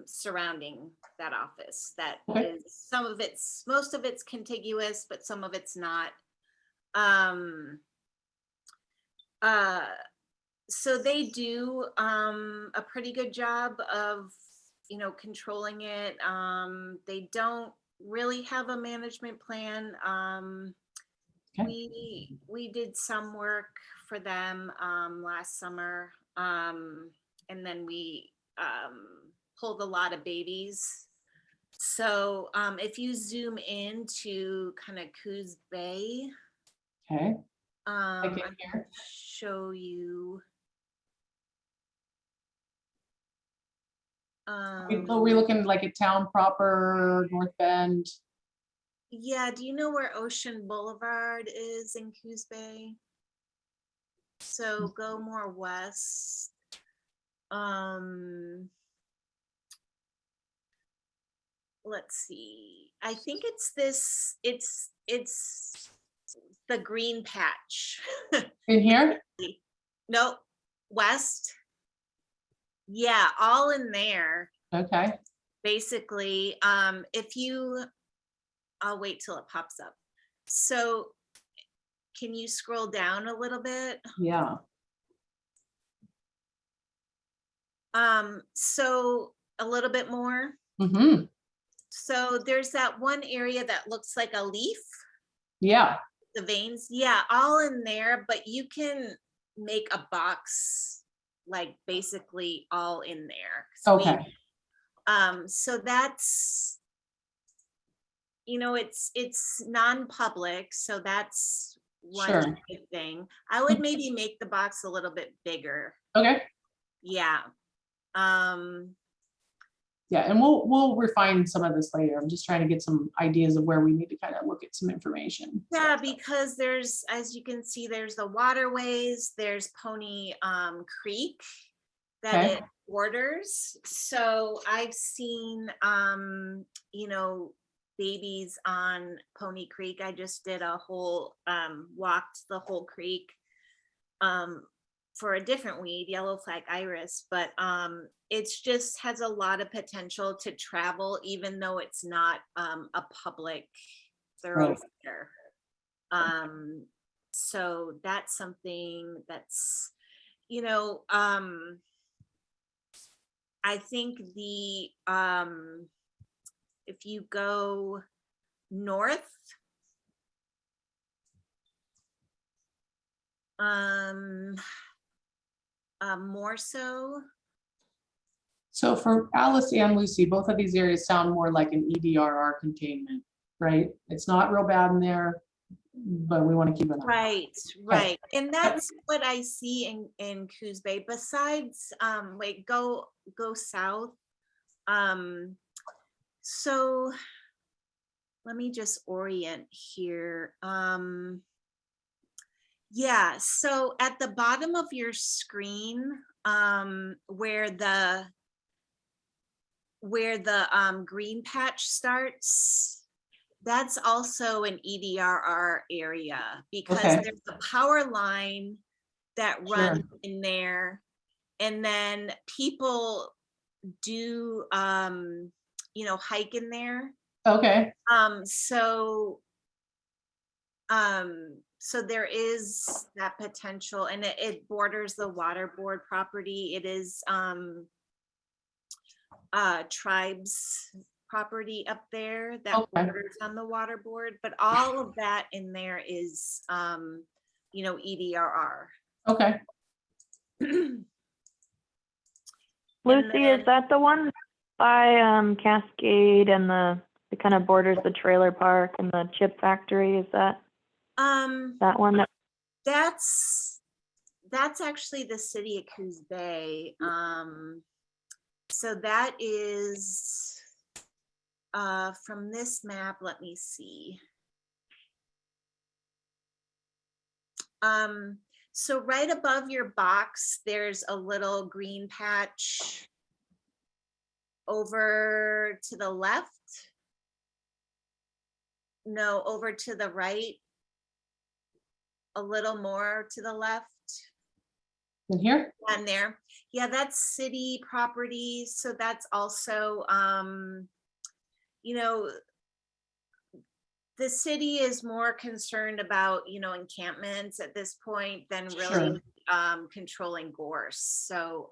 surrounding that office. That is, most of it's contiguous, but some of it's not. So they do a pretty good job of, you know, controlling it. They don't really have a management plan. We did some work for them last summer, and then we pulled a lot of babies. So if you zoom in to kind of Coos Bay, okay, I can show you. Are we looking like at town proper, North Bend? Yeah, do you know where Ocean Boulevard is in Coos Bay? So go more west. Let's see. I think it's this, it's the green patch. In here? Nope, west. Yeah, all in there. Okay. Basically, if you, I'll wait till it pops up. So can you scroll down a little bit? Yeah. So a little bit more. Mm-hmm. So there's that one area that looks like a leaf. Yeah. The veins, yeah, all in there, but you can make a box like basically all in there. So okay. So that's, you know, it's non-public, so that's Sure. good thing. I would maybe make the box a little bit bigger. Okay. Yeah. Yeah, and we'll refine some of this later. I'm just trying to get some ideas of where we need to kind of look at some information. Yeah, because there's, as you can see, there's the waterways, there's Pony Creek that Okay. it borders. So I've seen, you know, babies on Pony Creek. I just did a whole, walked the whole creek for a different weed, yellow flag iris, but it's just has a lot of potential to travel, even though it's not a public thoroughfare. So that's something that's, you know, I think the if you go north, more so. So for Alice and Lucy, both of these areas sound more like an EDRR containment, right? It's not real bad in there, but we want to keep it. Right. And that's what I see in Coos Bay. Besides, wait, go south. So let me just orient here. Yeah, so at the bottom of your screen, where the green patch starts, that's also an EDRR area because there's a power line that runs in there, and then people do you know, hike in there. Okay. So there is that potential, and it borders the water board property. It is tribes property up there that borders on the water board, but all of that in there is you know, EDRR. Okay. Lucy, is that the one by Cascade and it kind of borders the trailer park and the chip factory? Is that that one? That's actually the city of Coos Bay. So that is from this map, let me see. So right above your box, there's a little green patch over to the left. No, over to the right. A little more to the left. In here? And there. Yeah, that's city property. So that's also, you know, the city is more concerned about, you know, encampments at this point than really controlling gorse. So,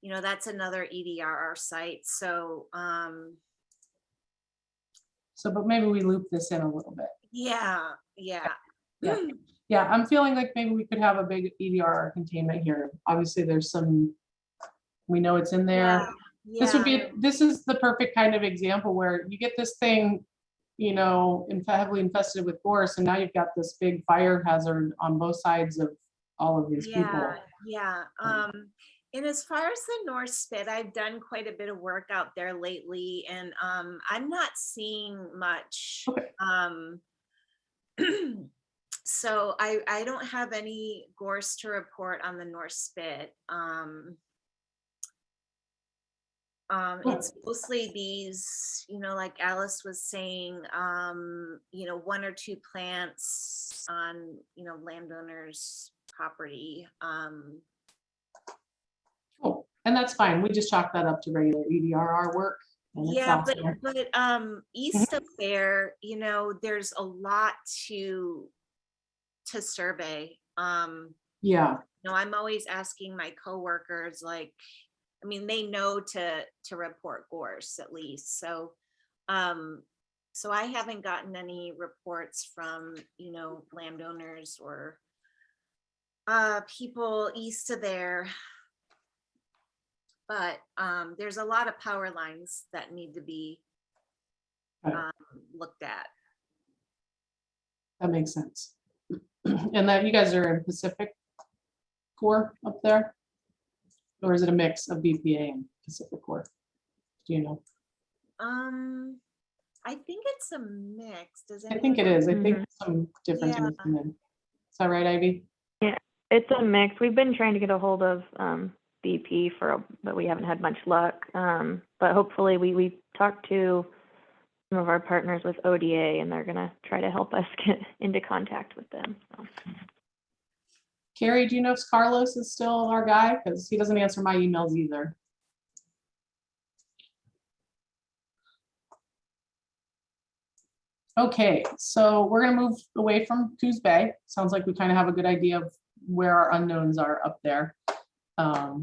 you know, that's another EDRR site. So, but maybe we loop this in a little bit. Yeah. Yeah, I'm feeling like maybe we could have a big EDRR containment here. Obviously, there's some, we know it's in there. This is the perfect kind of example where you get this thing, you know, heavily infested with gorse, and now you've got this big fire hazard on both sides of all of these people. Yeah. And as far as the North Spit, I've done quite a bit of work out there lately, and I'm not seeing much. So I don't have any gorse to report on the North Spit. It's mostly these, you know, like Alice was saying, you know, 1 or 2 plants on, you know, landowners' property. Cool. And that's fine. We just chalk that up to regular EDRR work. Yeah, but east of there, you know, there's a lot to survey. Yeah. You know, I'm always asking my coworkers, like, I mean, they know to report gorse at least. So, so I haven't gotten any reports from, you know, landowners or people east of there. But there's a lot of power lines that need to be looked at. That makes sense. And that you guys are in Pacific Core up there? Or is it a mix of BPA and Pacific Core? Do you know? I think it's a mix. Does I think it anyone- is. I think some differences come in. Is that right, Ivy? Yeah, it's a mix. We've been trying to get a hold of BP but we haven't had much luck. But hopefully we talked to some of our partners with ODA and they're gonna try to help us get into contact with them. So. Carrie, do you know if Carlos is still our guy? Because he doesn't answer my emails either. Okay, so we're gonna move away from Coos Bay. Sounds like we kind of have a good idea of where our unknowns are up there. I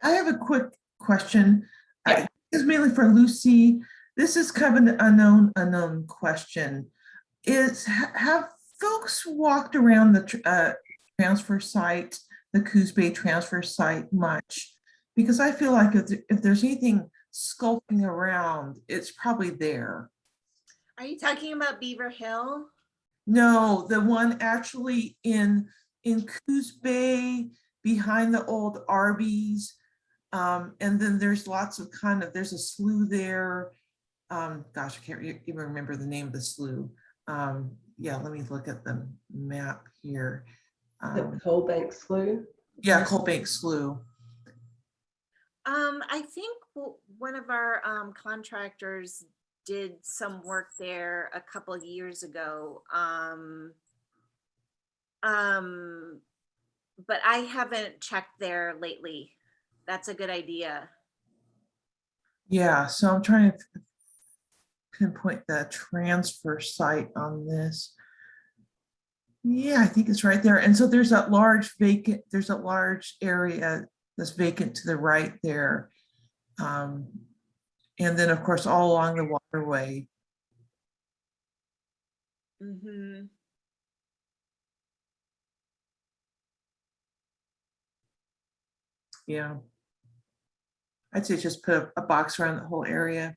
have a quick question. Yeah. It's mainly for Lucy. This is kind of an unknown question. Have folks walked around the transfer site, the Coos Bay transfer site much? Because I feel like if there's anything skulking around, it's probably there. Are you talking about Beaver Hill? No, the one actually in Coos Bay behind the old Arby's. And then there's lots of there's a slough there. Gosh, I can't even remember the name of the slough. Yeah, let me look at the map here. The Coalbank Slough. Yeah, Coalbank Slough. I think one of our contractors did some work there a couple of years ago. But I haven't checked there lately. That's a good idea. Yeah, so I'm trying to pinpoint the transfer site on this. Yeah, I think it's right there. And so there's that large area that's vacant to the right there. And then of course, all along the waterway. Mm-hmm. Yeah. I'd say just put a box around the whole area.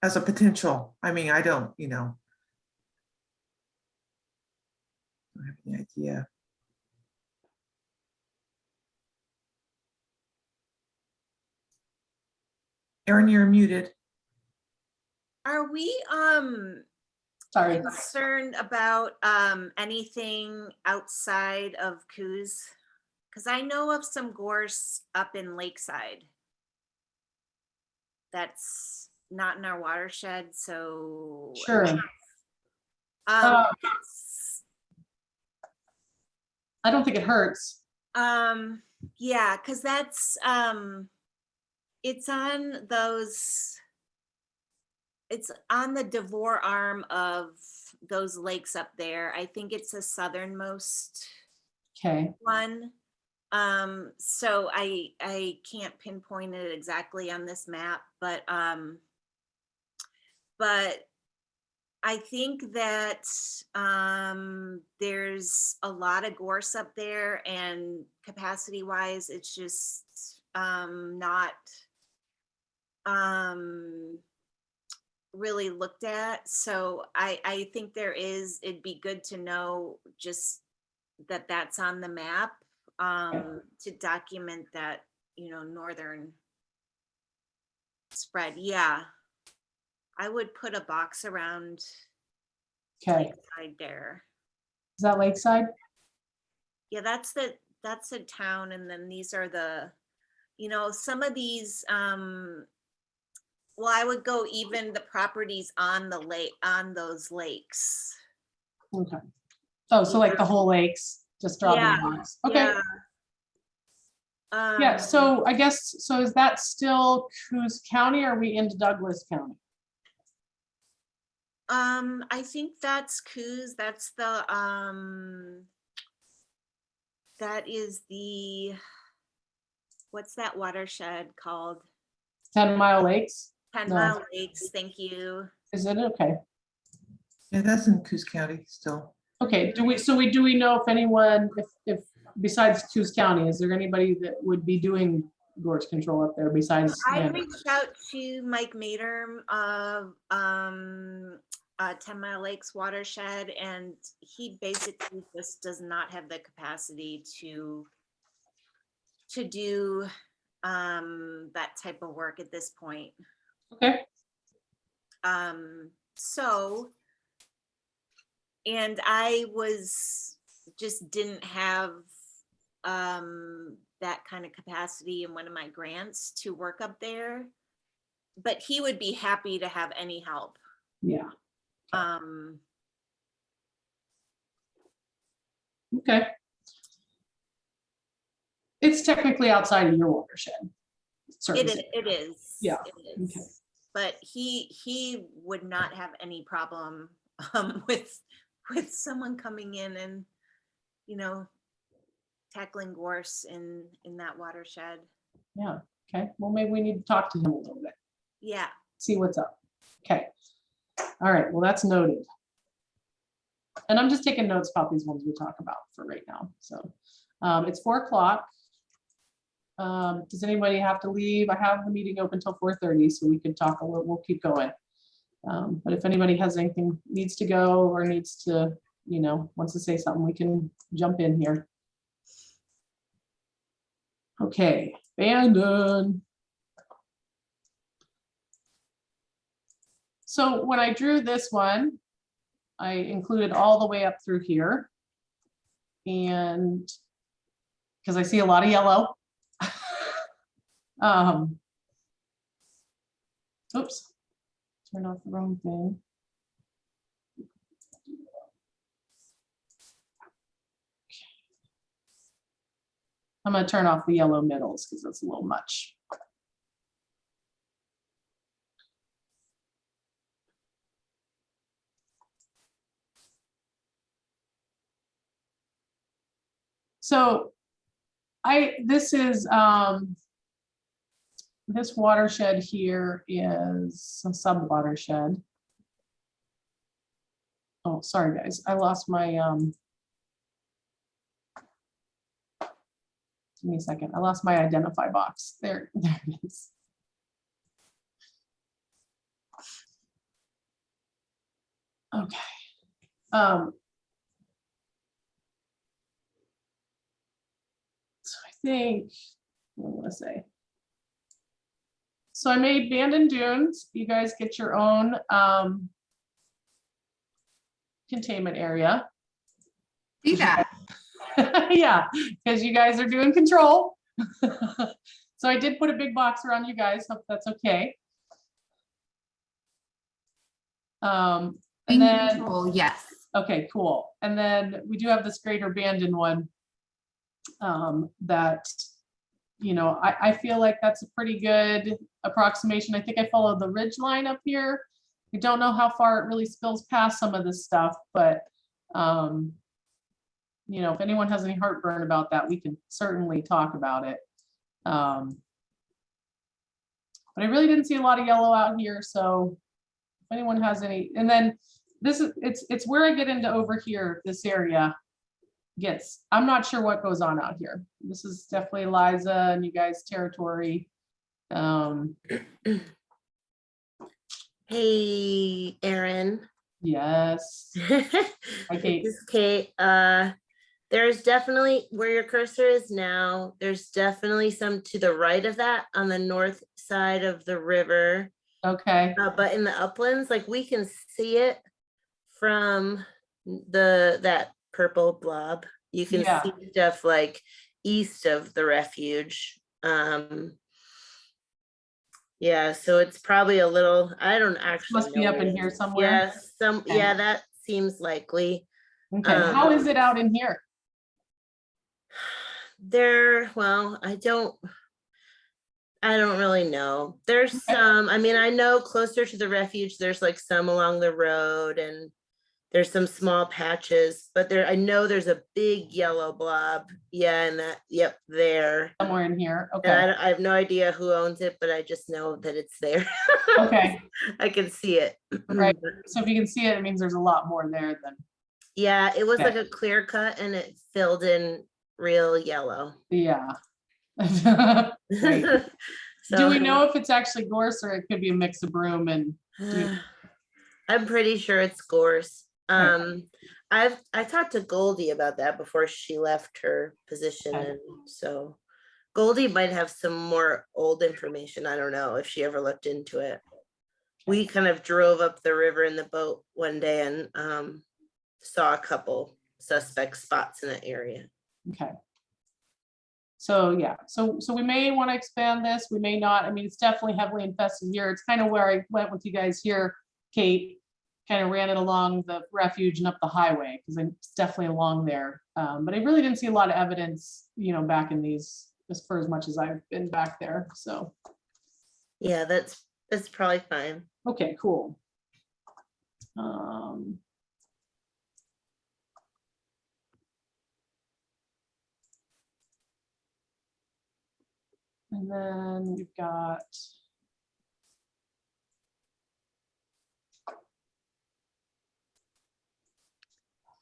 As a potential. I mean, I don't have any idea. Erin, you're muted. Are we Sorry. concerned about anything outside of Coos? Because I know of some gorse up in Lakeside. That's not in our watershed, so. Sure. Um, I don't think it hurts. yeah, because that's it's on the Devore arm of those lakes up there. I think it's the southernmost one. So I can't pinpoint it exactly on this map, but I think that there's a lot of gorse up there, and capacity wise, it's just not really looked at. So I think it'd be good to know just that that's on the map to document that, northern spread. Yeah. I would put a box around Lakeside there. Is that Lakeside? Yeah, that's the town, and then these are the, some of these. Well, I would go even the properties on the lake, on those lakes. Okay. Oh, so like the whole lakes, just drop Yeah. the box. Okay. Yeah. Yeah. So I guess is that still Coos County? Or are we into Douglas County? I think that's Coos. That's the that is the, what's that watershed called? 10 Mile Lakes? 10 No. Mile Lakes, thank you. Is it okay? Yeah, that's in Coos County still. Okay, do we know if anyone, if besides Coos County, is there anybody that would be doing gorge control up there besides? I yeah. reached out to Mike Maderm of 10 Mile Lakes watershed, and he basically just does not have the capacity to do that type of work at this point. Okay. So, and I just didn't have that kind of capacity in one of my grants to work up there, but he would be happy to have any help. Yeah. Um, Okay. It's technically outside of your watershed. Certainly. it is. Yeah. It is. Okay. But he would not have any problem with someone coming in and, you know, tackling gorse in that watershed. Yeah. Okay. Well, maybe we need to talk to him a little bit. Yeah. See what's up. Okay. All right. Well, that's noted. And I'm just taking notes about these ones we talk about for right now. So it's 4 o'clock. Does anybody have to leave? I have the meeting open till 4:30, so we could talk a little, we'll keep going. But if anybody has anything, needs to go or needs to, you know, wants to say something, we can jump in here. Okay, Bandon. So when I drew this one, I included all the way up through here. And because I see a lot of yellow. Oops, turned off the wrong thing. I'm going to turn off the yellow middles because that's a little much. So this is this watershed here is a sub watershed. Oh, sorry guys, I lost my give me a second. I lost my identify box. There it is. Okay. So I think, what do I want to say? So I made Bandon Dunes. You guys get your own containment area. See that? Yeah, because you guys are doing control. So I did put a big box around you guys. Hope that's okay. And then, control, yes. Okay, cool. And then we do have this greater Bandon one that, you know, I feel like that's a pretty good approximation. I think I followed the ridge line up here. I don't know how far it really spills past some of this stuff, but you know, if anyone has any heartburn about that, we can certainly talk about it. But I really didn't see a lot of yellow out here, so if anyone has any, and then this is it's where I get into over here, this area gets, I'm not sure what goes on out here. This is definitely Liza and you guys' territory. Hey, Erin. Yes. Hi, Kate. This is Kate. There's definitely where your cursor is now. There's definitely some to the right of that on the north side of the river. Okay. But in the uplands, like we can see it from that purple blob. You can see stuff like east of the refuge. Yeah, so it's probably a little, I don't actually Must be know. up in here somewhere. Yes, yeah, that seems likely. Okay, how is it out in here? Well, I don't really know. There's some, I mean, I know closer to the refuge, there's like some along the road and there's some small patches, but I know there's a big yellow blob. Yeah, and that, yep, there. Somewhere in here, okay. And I have no idea who owns it, but I just know that it's there. Okay. I can see it. Right, so if you can see it, it means there's a lot more there than. Yeah, it was like a clear cut and it filled in real yellow. Yeah, Right. Do So, we know if it's actually gorse or it could be a mix of broom and? I'm pretty sure it's gorse. Okay. I talked to Goldie about that before she left her position, Okay. and so Goldie might have some more old information. I don't know if she ever looked into it. We kind of drove up the river in the boat one day and saw a couple suspect spots in that area. Okay. So yeah, so we may want to expand this, we may not. I mean, it's definitely heavily infested here. It's kind of where I went with you guys here, Kate. Kind of ran it along the refuge and up the highway because it's definitely along there. But I really didn't see a lot of evidence, you know, back in these, just for as much as I've been back there. So Yeah, that's probably fine. okay, cool. And then you've got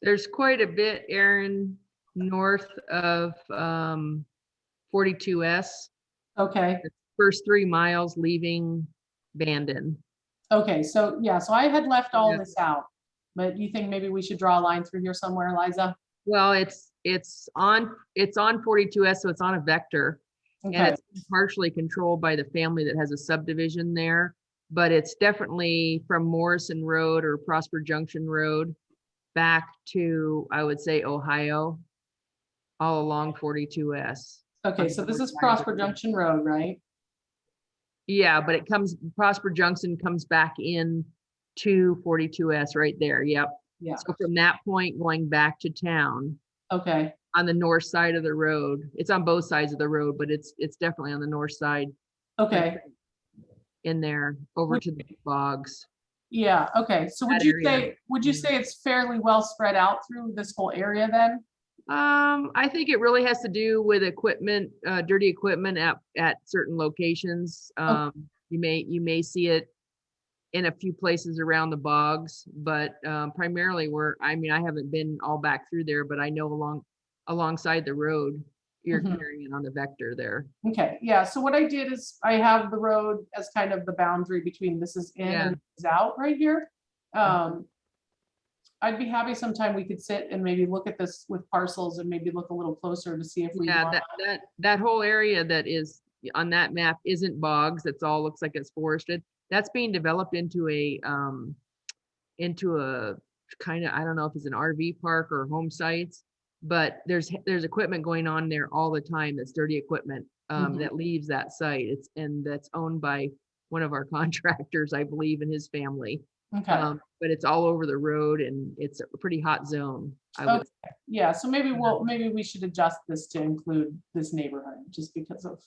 There's quite a bit, Aaron, north of 42S. okay. The first 3 miles leaving Bandon. Okay, so yeah, so I had left all Yeah. this out, but you think maybe we should draw a line through here somewhere, Liza? Well, it's on 42S, so it's on a vector. Okay, And it's partially controlled by the family that has a subdivision there, but it's definitely from Morrison Road or Prosper Junction Road back to, I would say, Ohio, all along 42S. okay, so this is Prosper Junction Road, right? Yeah, but Prosper Junction comes back in to 42S right there. Yep. Yeah, So from that point going back to town okay, on the north side of the road, it's on both sides of the road, but it's definitely on the north side okay, in there over to the bogs. yeah, okay. So would That you area. say, it's fairly well spread out through this whole area then? I think it really has to do with equipment, dirty equipment at certain locations. You may see it in a few places around the bogs, but primarily I haven't been all back through there, but I know alongside the road, you're carrying it on the vector there. Okay, yeah, so what I did is I have the road as kind of the boundary between this is in and this is out right here. I'd be happy sometime we could sit and maybe look at this with parcels and maybe look a little closer to see if we Yeah, want. that whole area that is on that map isn't bogs. It's all looks like it's forested. That's being developed into a kind of, I don't know if it's an RV park or home sites, but there's equipment going on there all the time. That's dirty equipment that leaves that site. That's owned by one of our contractors, I believe, and his family. Okay. But it's all over the road and it's a pretty hot zone. Okay, yeah, so maybe we should adjust this to include this neighborhood just because of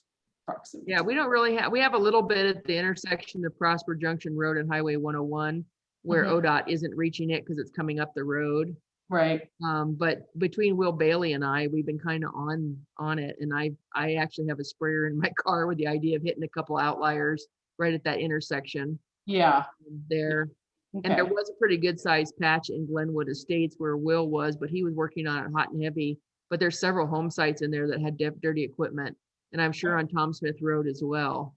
proximity. Yeah, we don't really have, we have a little bit at the intersection of Prosper Junction Road and Highway 101 where ODOT isn't reaching it because it's coming up the road. Right. But between Will Bailey and I, we've been kind of on it. And I actually have a sprayer in my car with the idea of hitting a couple outliers right at that intersection. Yeah. There. Okay. And there was a pretty good sized patch in Glenwood Estates where Will was, but he was working on it hot and heavy. But there's several home sites in there that had dirty equipment. And I'm sure on Tom Smith Road as well,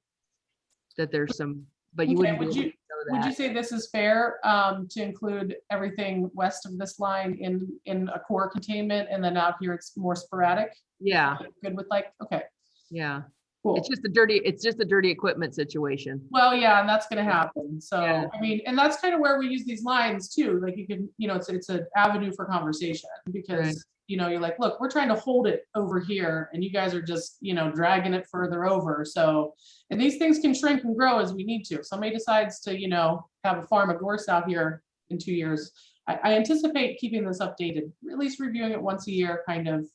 that there's some, but you wouldn't be able to know that. Would you say this is fair to include everything west of this line in a core containment and then out here it's more sporadic? Yeah. Good with okay. Yeah. Cool. It's just a dirty equipment situation. Well, yeah, and that's going to happen. So, Yeah. I mean, and that's kind of where we use these lines too. Like you can, it's an avenue for conversation because, Right. You're like, look, we're trying to hold it over here and you guys are just, dragging it further over. So, and these things can shrink and grow as we need to. If somebody decides to, have a farm of gorse out here in 2 years, I anticipate keeping this updated, at least reviewing it once a year, kind of,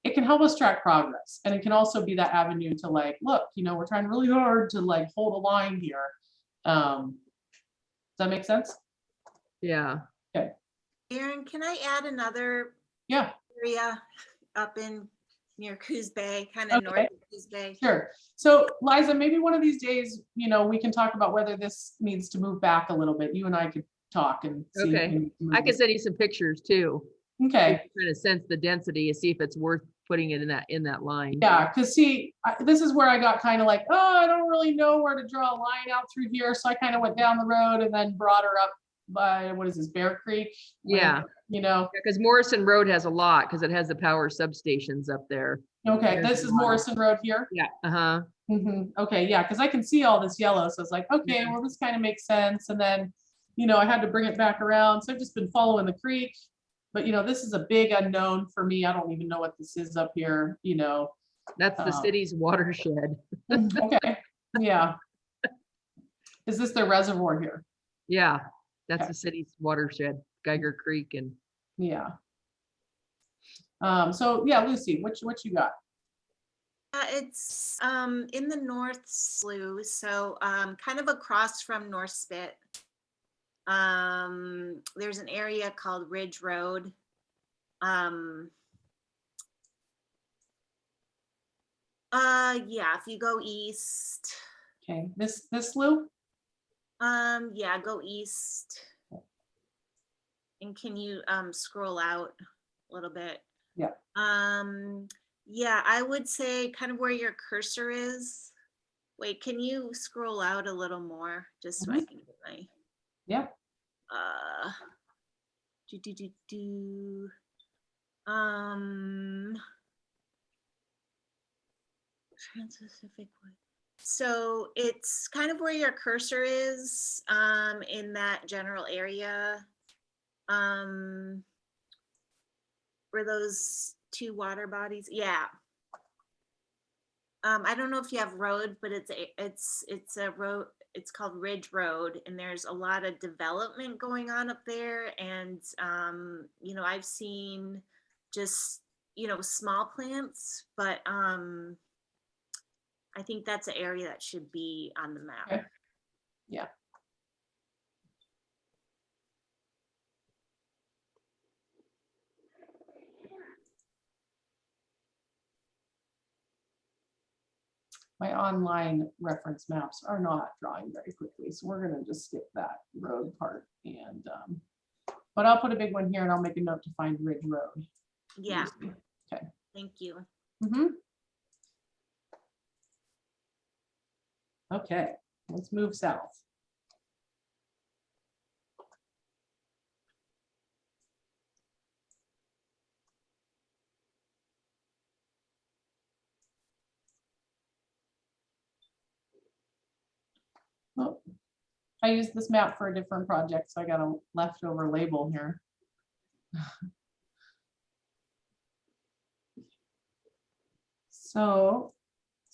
it can help us track progress. And it can also be that avenue to look, we're trying really hard to hold a line here. Does that make sense? Yeah. Okay. Aaron, can I add another Yeah. area up in near Coos Bay, kind of north of Coos Bay? Sure. So Liza, maybe one of these days, we can talk about whether this needs to move back a little bit. You and I could talk and see. Okay. I can send you some pictures too. Okay. Kind of sense the density and see if it's worth putting it in that line. Yeah, because see, this is where I got kind of like, oh, I don't really know where to draw a line out through here. So I kind of went down the road and then brought her up by, what is this, Bear Creek? Yeah. You know, Because Morrison Road has a lot, because it has the power substations up there. okay, There's this a is lot of- Morrison Road here. Yeah, uh-huh. Okay, yeah, because I can see all this yellow. So it's like, okay, well, this kind of makes sense. And then, you know, I had to bring it back around. So I've just been following the creek. But, you know, this is a big unknown for me. I don't even know what this is up here, you know. That's the city's watershed. Okay, yeah. Is this their reservoir here? Yeah, that's Okay. the city's watershed, Geiger Creek and. Yeah. So yeah, Lucy, what you got? It's in the North Slough, so kind of across from North Spit. There's an area called Ridge Road. Yeah, if you go east. Okay, this slough? Yeah, go east. And can you scroll out a little bit? Yeah. Yeah, I would say kind of where your cursor is. Wait, can you scroll out a little more just so I can get my Yeah. Trans-Pacific Wood. So it's kind of where your cursor is in that general area. Where those two water bodies, yeah. I don't know if you have road, but it's a road. It's called Ridge Road, and there's a lot of development going on up there. And you know, I've seen just, you know, small plants, but I think that's an area that should be on the map. Okay. Yeah. My online reference maps are not drawing very quickly, so we're gonna just skip that road part. And but I'll put a big one here and I'll make a note to find Ridge Road. Yeah. Okay. Thank you. Okay, let's move south. Oh, I used this map for a different project, so I got a leftover label here. So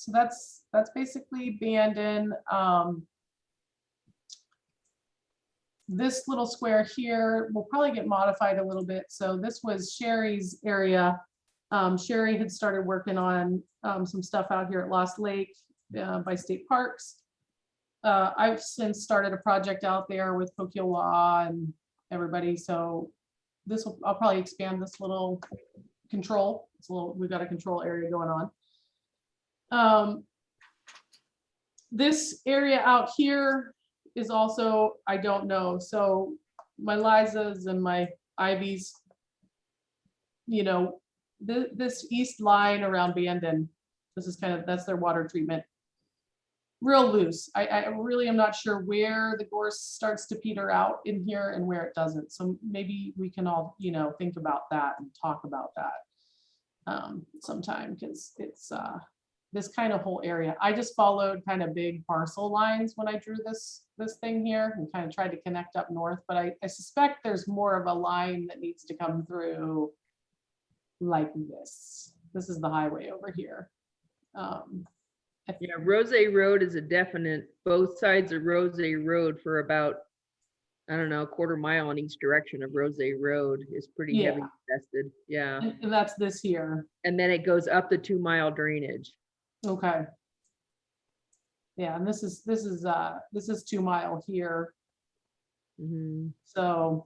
that's basically Bandon. This little square here will probably get modified a little bit. So this was Sherry's area. Sherry had started working on some stuff out here at Lost Lake by State Parks. I've since started a project out there with Pokiowa and everybody. So I'll probably expand this little control. We've got a control area going on. This area out here is also, I don't know. So my Lizas and my Ivies, you know, this east line around Bandon, this is that's their water treatment. Real loose. I really am not sure where the gorse starts to peter out in here and where it doesn't. So maybe we can all, you know, think about that and talk about that sometime, because it's this kind of whole area. I just followed kind of big parcel lines when I drew this thing here and kind of tried to connect up north, but I suspect there's more of a line that needs to come through like this. This is the highway over here. Yeah, Rose Road is a definite, both sides of Rose Road for about, I don't know, a quarter mile in each direction of Rose Road is pretty heavy invested. Yeah. And that's this here. And then it goes up the 2 mile drainage. Okay. Yeah, and this is 2 mile here. So,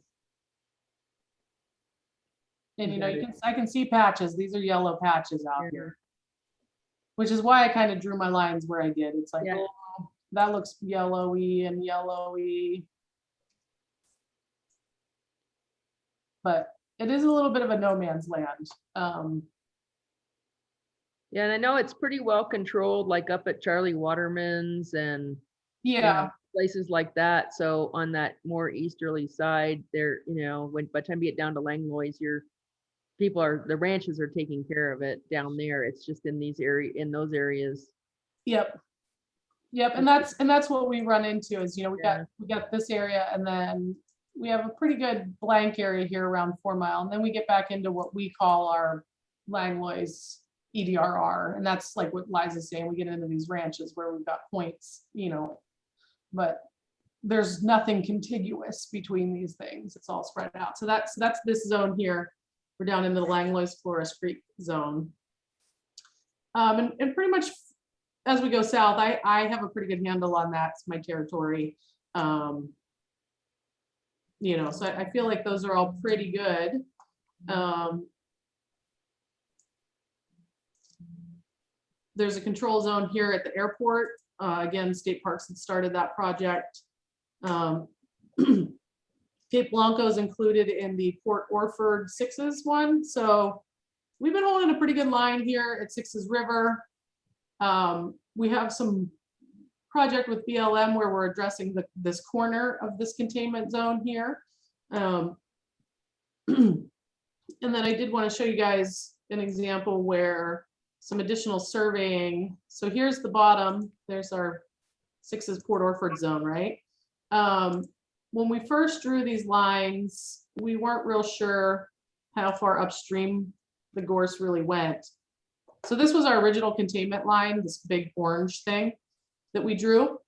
and you know, I can see patches. These are yellow patches out here, which is why I kind of drew my lines where I did. It's like, oh, that looks yellowy and yellowy. But it is a little bit of a no man's land. Yeah, and I know it's pretty well controlled, like up at Charlie Waterman's and you Yeah, know, places like that. So on that more easterly side, there, you know, when by the time you get down to Langlois, the ranches are taking care of it down there. It's just in those areas. yep. Yep, and that's what we run into is, we got this area, and then we have a pretty good blank area here around 4 Mile, and then we get back into what we call our Langlois EDRR, and that's like what Liza's saying, we get into these ranches where we've got points, but there's nothing contiguous between these things. It's all spread out. So that's this zone here. We're down into the Langlois Flores Creek zone. And pretty much as we go south, I have a pretty good handle on that. It's my territory. So I feel like those are all pretty good. There's a control zone here at the airport. Again, State Parks had started that project. Cape Blanco is included in the Port Orford Sixes one. So we've been holding a pretty good line here at Sixes River. We have some project with BLM where we're addressing this corner of this containment zone here. And then I did want to show you guys an example where some additional surveying. So here's the bottom. There's our Sixes Port Orford zone, right? When we first drew these lines, we weren't real sure how far upstream the gorse really went. So this was our original containment line, this big orange thing that we drew.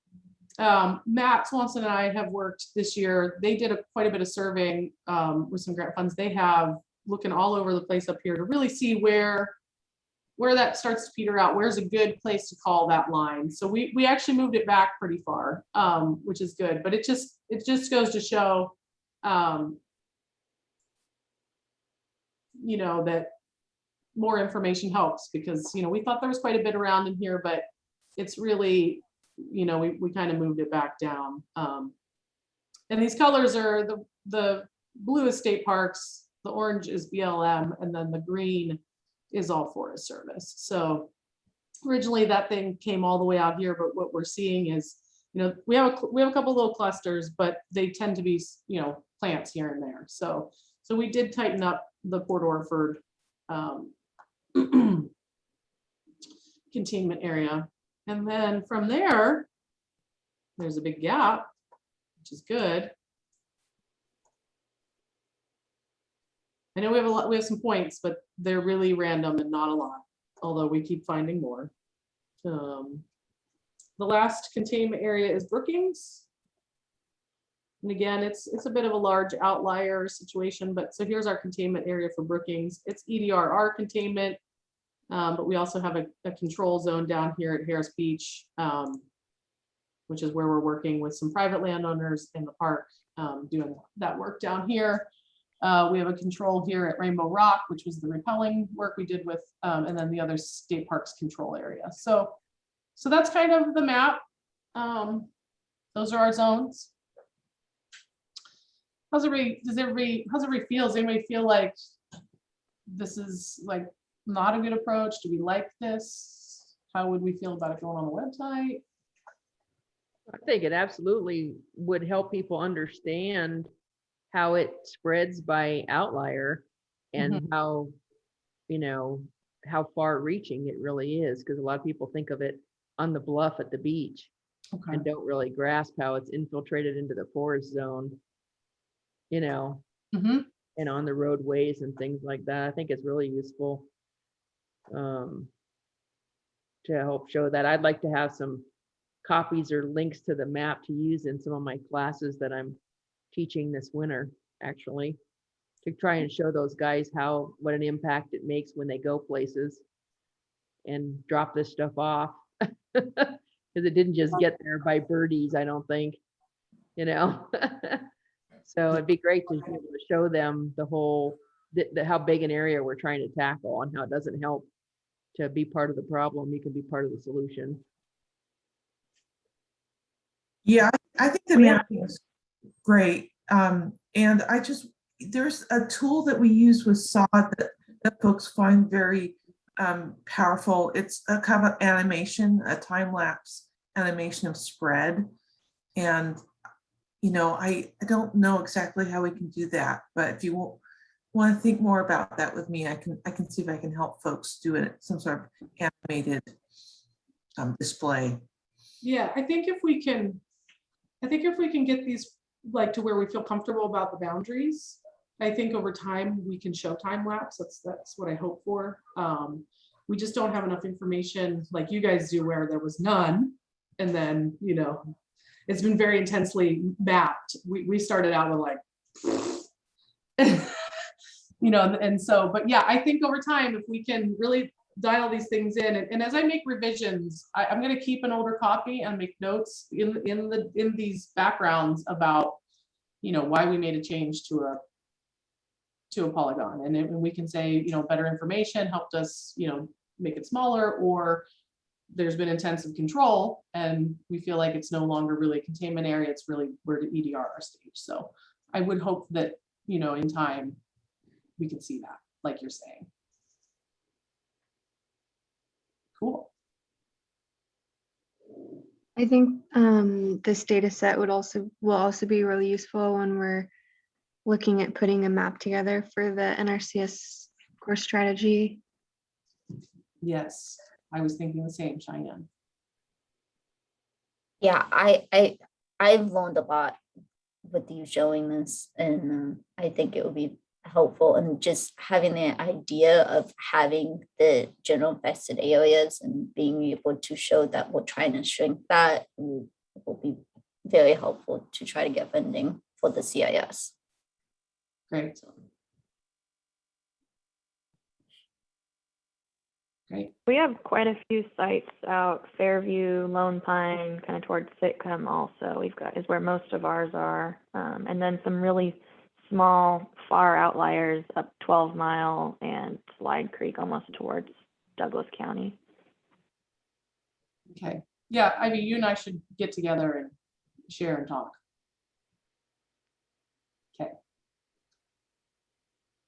Matt Swanson and I have worked this year. They did quite a bit of surveying with some grant funds. They have looking all over the place up here to really see where that starts to peter out. Where's a good place to call that line? So we actually moved it back pretty far, which is good. But it just goes to show, that more information helps, because we thought there was quite a bit around in here, but it's really, we kind of moved it back down. And these colors are the blue is State Parks, the orange is BLM, and then the green is all Forest Service. So originally that thing came all the way out here, but what we're seeing is, we have a couple little clusters, but they tend to be, plants here and there. So we did tighten up the Port Orford containment area. And then from there's a big gap, which is good. I know we have some points, but they're really random and not a lot, although we keep finding more. The last containment area is Brookings. And again, it's a bit of a large outlier situation, but so here's our containment area for Brookings. It's EDRR containment, but we also have a control zone down here at Harris Beach, which is where we're working with some private landowners in the park, doing that work down here. We have a control here at Rainbow Rock, which was the repelling work we did with, and then the other State Parks control area. So that's kind of the map. Those are our zones. How's everybody feel? Does anybody feel like this is like not a good approach? Do we like this? How would we feel about it going on the website? I think it absolutely would help people understand how it spreads by outlier and how far reaching it really is, because a lot of people think of it on the bluff at the beach and don't really grasp how it's infiltrated into the forest zone, and on the roadways and things like that. I think it's really useful to help show that. I'd like to have some copies or links to the map to use in some of my classes that I'm teaching this winter, actually, to try and show those guys what an impact it makes when they go places and drop this stuff off, because it didn't just get there by birdies, I don't think, so it'd be great to be able to show them the whole how big an area we're trying to tackle and how it doesn't help to be part of the problem. You can be part of the solution. Yeah, I think the mapping is great. And there's a tool that we use with SOD that folks find very powerful. It's a kind of animation, a time lapse animation of spread. And, I don't know exactly how we can do that, but if you want to think more about that with me, I can see if I can help folks do it, some sort of animated display. Yeah, I think if we can get these like to where we feel comfortable about the boundaries, I think over time we can show time lapse. That's what I hope for. We just don't have enough information like you guys do where there was none. And then, it's been very intensely mapped. We started out with like, and so, but yeah, I think over time, if we can really dial these things in, and as I make revisions, I'm going to keep an older copy and make notes in these backgrounds about, why we made a change to a polygon, and we can say, better information helped us, make it smaller, or there's been intensive control and we feel like it's no longer really a containment area, it's really we're to EDR stage. So I would hope that, in time we can see that, like you're saying. Cool. I think this data set will also be really useful when we're looking at putting a map together for the NRCS course strategy. Yes, I was thinking the same, Cheyenne. Yeah, I've learned a lot with you showing this, and I think it will be helpful, and just having the idea of having the general vested areas and being able to show that we're trying to shrink that will be very helpful to try to get funding for the CIS. Great. Great. We have quite a few sites out, Fairview, Lone Pine, kind of towards Sitcom also. Is where most of ours are. And then some really small, far outliers up 12 Mile and Slide Creek, almost towards Douglas County. Okay. Yeah, Ivy, you and I should get together and share and talk. Okay.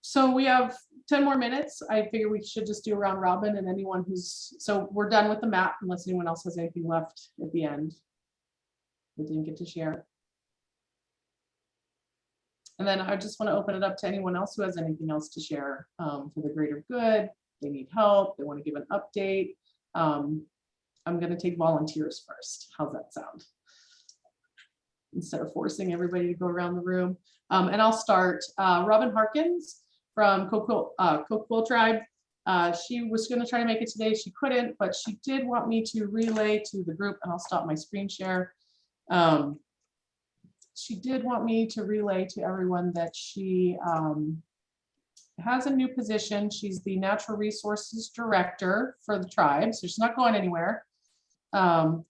So we have 10 more minutes. I figure we should just do a round robin, and anyone so we're done with the map unless anyone else has anything left at the end we didn't get to share. And then I just want to open it up to anyone else who has anything else to share for the greater good. They need help, they want to give an update. I'm going to take volunteers first. How's that sound? Instead of forcing everybody to go around the room. And I'll start. Robin Harkins from Coquille Tribe. She was going to try to make it today. She couldn't, but she did want me to relay to the group, and I'll stop my screen share. She did want me to relay to everyone that she has a new position. She's the Natural Resources Director for the tribe, so she's not going anywhere. And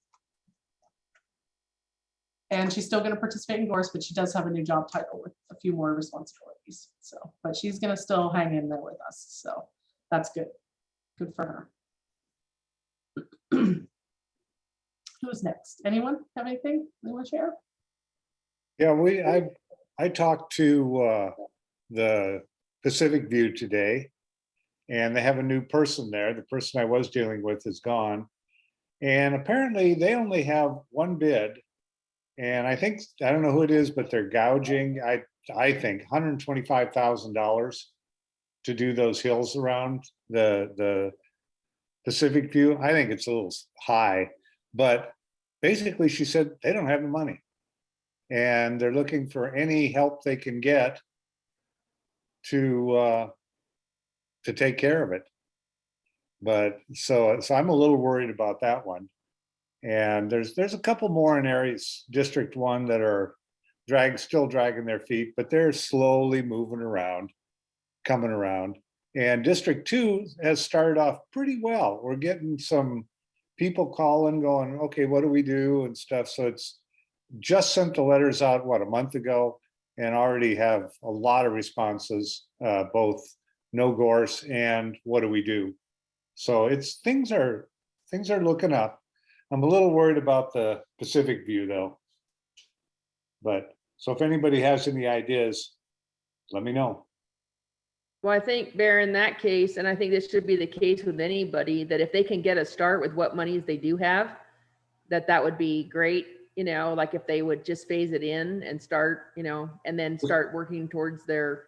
she's still going to participate in Gorse, but she does have a new job title with a few more responsibilities. So, but she's going to still hang in there with us. So that's good. Good for her. Who's next? Anyone have anything they want to share? Yeah, I talked to the Pacific View today, and they have a new person there. The person I was dealing with is gone. And apparently they only have one bid. And I don't know who it is, but they're gouging, I think, $125,000 to do those hills around the Pacific View. I think it's a little high, but basically she said they don't have the money. And they're looking for any help they can get to take care of it. But so I'm a little worried about that one. And there's a couple more in areas, District 1, that are still dragging their feet, but they're slowly moving around, coming around. And District 2 has started off pretty well. We're getting some people calling, going, okay, what do we do and stuff. So it's just sent the letters out, a month ago, and already have a lot of responses, both no Gorse and what do we do. So things are looking up. I'm a little worried about the Pacific View though. But so if anybody has any ideas, let me know. Well, I think, Bear, in that case, and I think this should be the case with anybody, that if they can get a start with what monies they do have, that would be great, you know, like if they would just phase it in and start, you know, and then start working towards their,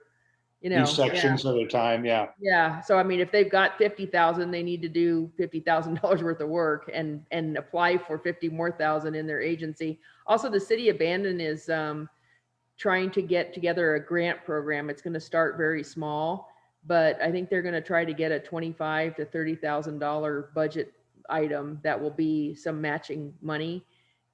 you know. These sections at a time, yeah. Yeah, so I mean, if they've got 50,000, they need to do $50,000 worth of work and apply for 50 more thousand in their agency. Also, the city abandon is trying to get together a grant program. It's going to start very small, but I think they're going to try to get a $25,000 to $30,000 budget item that will be some matching money.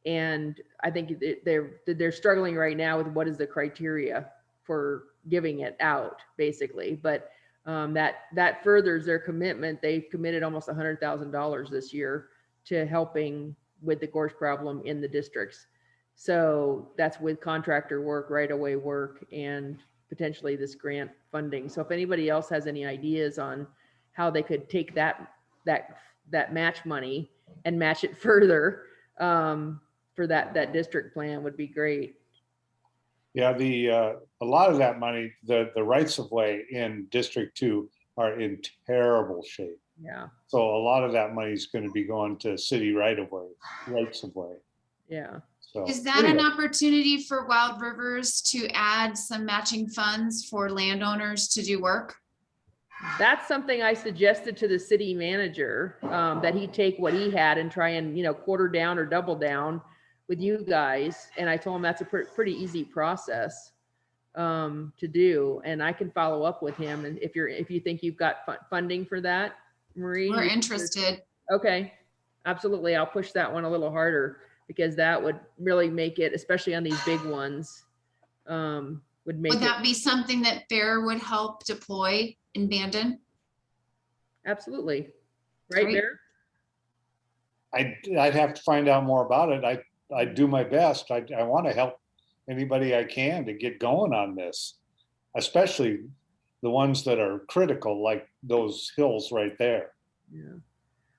And I think they're struggling right now with what is the criteria for giving it out, basically. But that furthers their commitment. They've committed almost $100,000 this year to helping with the gorse problem in the districts. So that's with contractor work, right away work, and potentially this grant funding. So if anybody else has any ideas on how they could take that match money and match it further for that district plan, would be great. Yeah, a lot of that money, the rights of way in District 2 are in terrible shape. Yeah. So a lot of that money is going to be going to city rights of way. Yeah. So Is that an opportunity for Wild Rivers to add some matching funds for landowners to do work? That's something I suggested to the city manager, that he take what he had and try and, you know, quarter down or double down with you guys. And I told him that's a pretty easy process to do. And I can follow up with him. And if you think you've got funding for that, Marie. We're interested. Okay, absolutely. I'll push that one a little harder, because that would really make it, especially on these big ones, would make Would it. that be something that Bear would help deploy in Bandon? Absolutely. Right, Great. Bear? I'd have to find out more about it. I do my best. I want to help anybody I can to get going on this, especially the ones that are critical, like those hills right there. Yeah.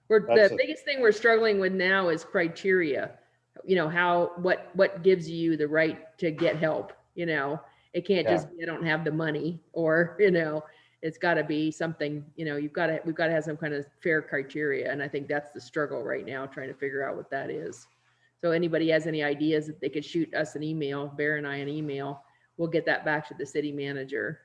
The biggest thing we're struggling with now is criteria. You know, what gives you the right to get help? You know, it can't just be, I don't have the money, or, you know, it's got to be something, you know, we've got to have some kind of fair criteria. And I think that's the struggle right now, trying to figure out what that is. So anybody has any ideas, that they could shoot us an email, Bear and I an email, we'll get that back to the city manager.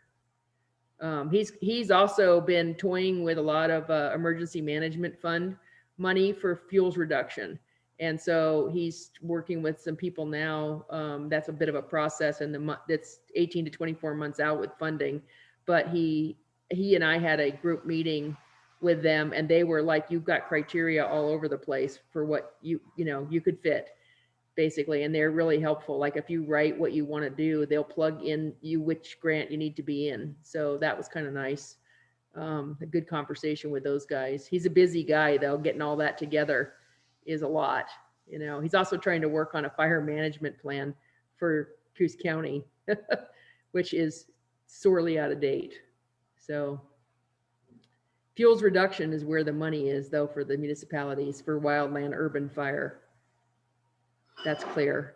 He's also been toying with a lot of emergency management fund money for fuels reduction. And so he's working with some people now. That's a bit of a process, and that's 18 to 24 months out with funding. But he and I had a group meeting with them, and they were like, you've got criteria all over the place for what you could fit, basically. And they're really helpful. Like if you write what you want to do, they'll plug in which grant you need to be in. So that was kind of nice. A good conversation with those guys. He's a busy guy though. Getting all that together is a lot. You know, he's also trying to work on a fire management plan for Coos County, which is sorely out of date. So fuels reduction is where the money is though, for the municipalities, for wildland urban fire. That's clear.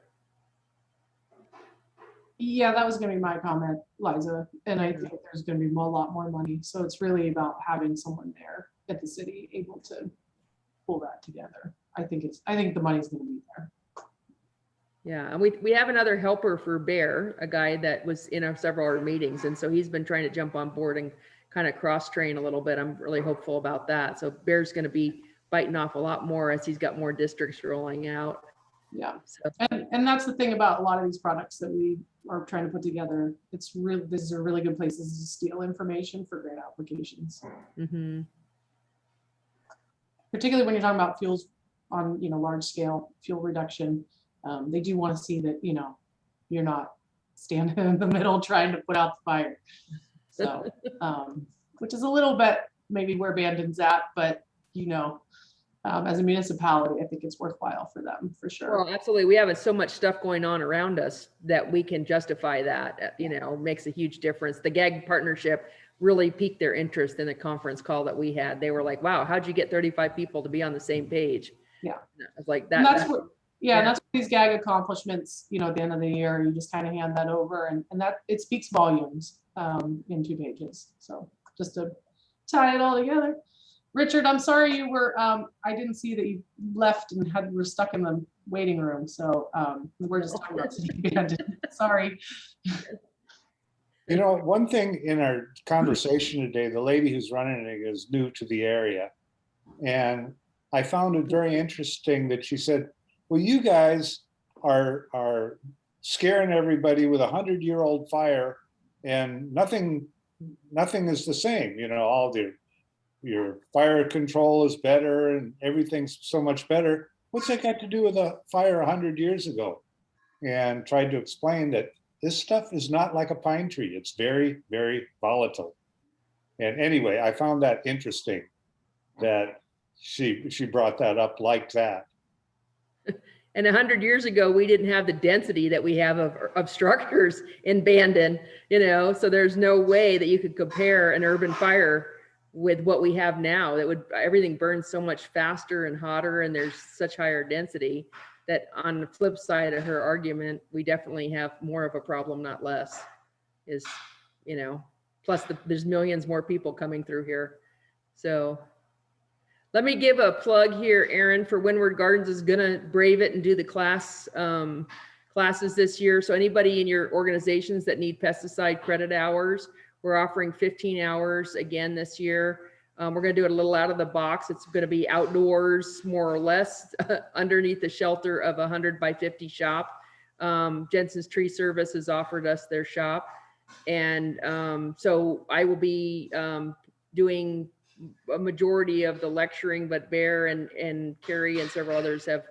Yeah, that was gonna be my comment, Liza. And I think there's gonna be a lot more money. So it's really about having someone there at the city able to pull that together. I think the money's gonna be there. Yeah, and we have another helper for Bear, a guy that was in several of our meetings. And so he's been trying to jump on board and kind of cross train a little bit. I'm really hopeful about that. So Bear's gonna be biting off a lot more as he's got more districts rolling out. Yeah, so. and that's the thing about a lot of these products that we are trying to put together. It's really, these are really good places to steal information for grant applications. Mm-hmm. Particularly when you're talking about fuels on, large scale fuel reduction. They do want to see that, you're not standing in the middle trying to put out the fire. So, which is a little bit maybe where Bandon's at, but as a municipality, I think it's worthwhile for them for sure. Well, absolutely. We have so much stuff going on around us that we can justify that, makes a huge difference. The GAG partnership really piqued their interest in the conference call that we had. They were like, wow, how'd you get 35 people to be on the same page? Yeah. I was like, that. Yeah, and that's what these gag accomplishments, you know, at the end of the year, you just kind of hand that over and that it speaks volumes in 2 pages. So just to tie it all together. Richard, I'm sorry you were, I didn't see that you left and were stuck in the waiting room. So we're just talking about city abandoned. Sorry. You know, one thing in our conversation today, the lady who's running it is new to the area. And I found it very interesting that she said, well, you guys are scaring everybody with 100-year-old fire and nothing is the same. You know, all your fire control is better and everything's so much better. What's that got to do with a fire 100 years ago? And tried to explain that this stuff is not like a pine tree. It's very, very volatile. And anyway, I found that interesting that she brought that up like that. And 100 years ago, we didn't have the density that we have of structures in Bandon, you know, so there's no way that you could compare an urban fire with what we have now. That would, everything burns so much faster and hotter and there's such higher density that on the flip side of her argument, we definitely have more of a problem, not less, is, you know, plus there's millions more people coming through here. So let me give a plug here, Aaron, for Windward Gardens is gonna brave it and do the classes this year. So anybody in your organizations that need pesticide credit hours, we're offering 15 hours again this year. We're gonna do it a little out of the box. It's gonna be outdoors, more or less, underneath the shelter of a 100 by 50 shop. Jensen's Tree Service has offered us their shop. And so I will be doing a majority of the lecturing, but Bear and Carrie and several others have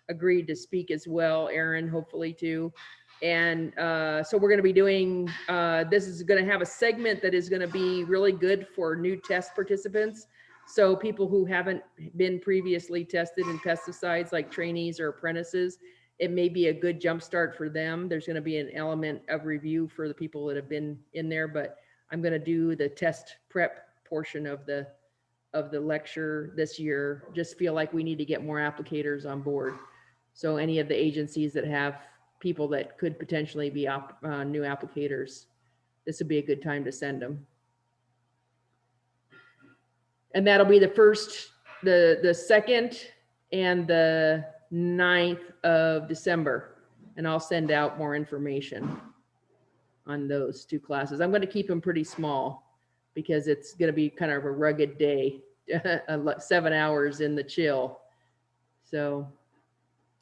agreed to speak as well, Aaron, hopefully too. And so we're going to be doing, this is going to have a segment that is going to be really good for new test participants. So people who haven't been previously tested in pesticides, like trainees or apprentices, it may be a good jumpstart for them. There's going to be an element of review for the people that have been in there, but I'm going to do the test prep portion of the lecture this year. Just feel like we need to get more applicators on board. So any of the agencies that have people that could potentially be new applicators, this would be a good time to send them. And that'll be the 2nd and the 9th of December. And I'll send out more information on those 2 classes. I'm going to keep them pretty small because it's going to be kind of a rugged day, 7 hours in the chill. So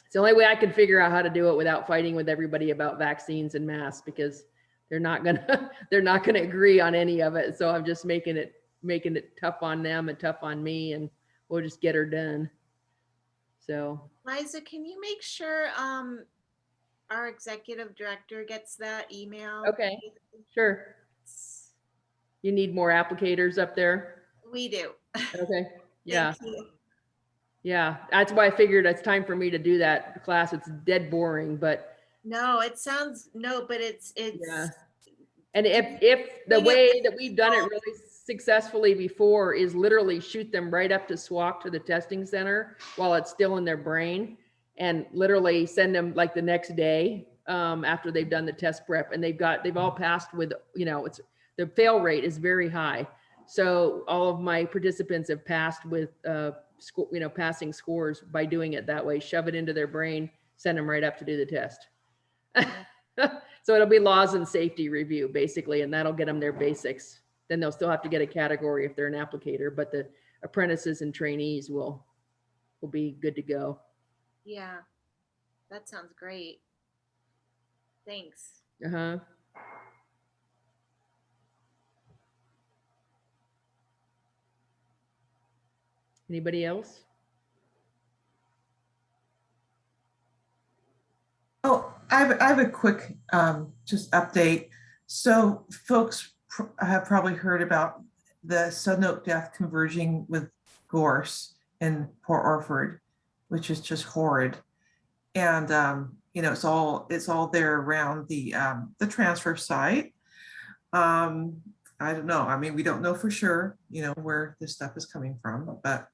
it's the only way I can figure out how to do it without fighting with everybody about vaccines and masks, because they're not gonna agree on any of it. So I'm just making it tough on them and tough on me, and we'll just get her done. So Liza, can you make sure our executive director gets that email? Okay, sure. You need more applicators up there? We do. Okay, yeah. Thank you. Yeah, that's why I figured it's time for me to do that class. It's dead boring, but No, it sounds, no, but it's. yeah. And if the way that we've done it really successfully before is literally shoot them right up to SWAC, to the testing center, while it's still in their brain, and literally send them like the next day after they've done the test prep, and they've all passed with, you know, the fail rate is very high. So all of my participants have passed with passing scores by doing it that way. Shove it into their brain, send them right up to do the test. So it'll be laws and safety review basically, and that'll get them their basics. Then they'll still have to get a category if they're an applicator, but the apprentices and trainees will be good to go. Yeah, that sounds great. Thanks. Uh-huh. Anybody else? Oh, I have a quick just update. So folks have probably heard about the Southern Oak Death converging with Gorse in Port Orford, which is just horrid. And you know, it's all there around the transfer site. I don't know. I mean, we don't know for sure, you know, where this stuff is coming from, but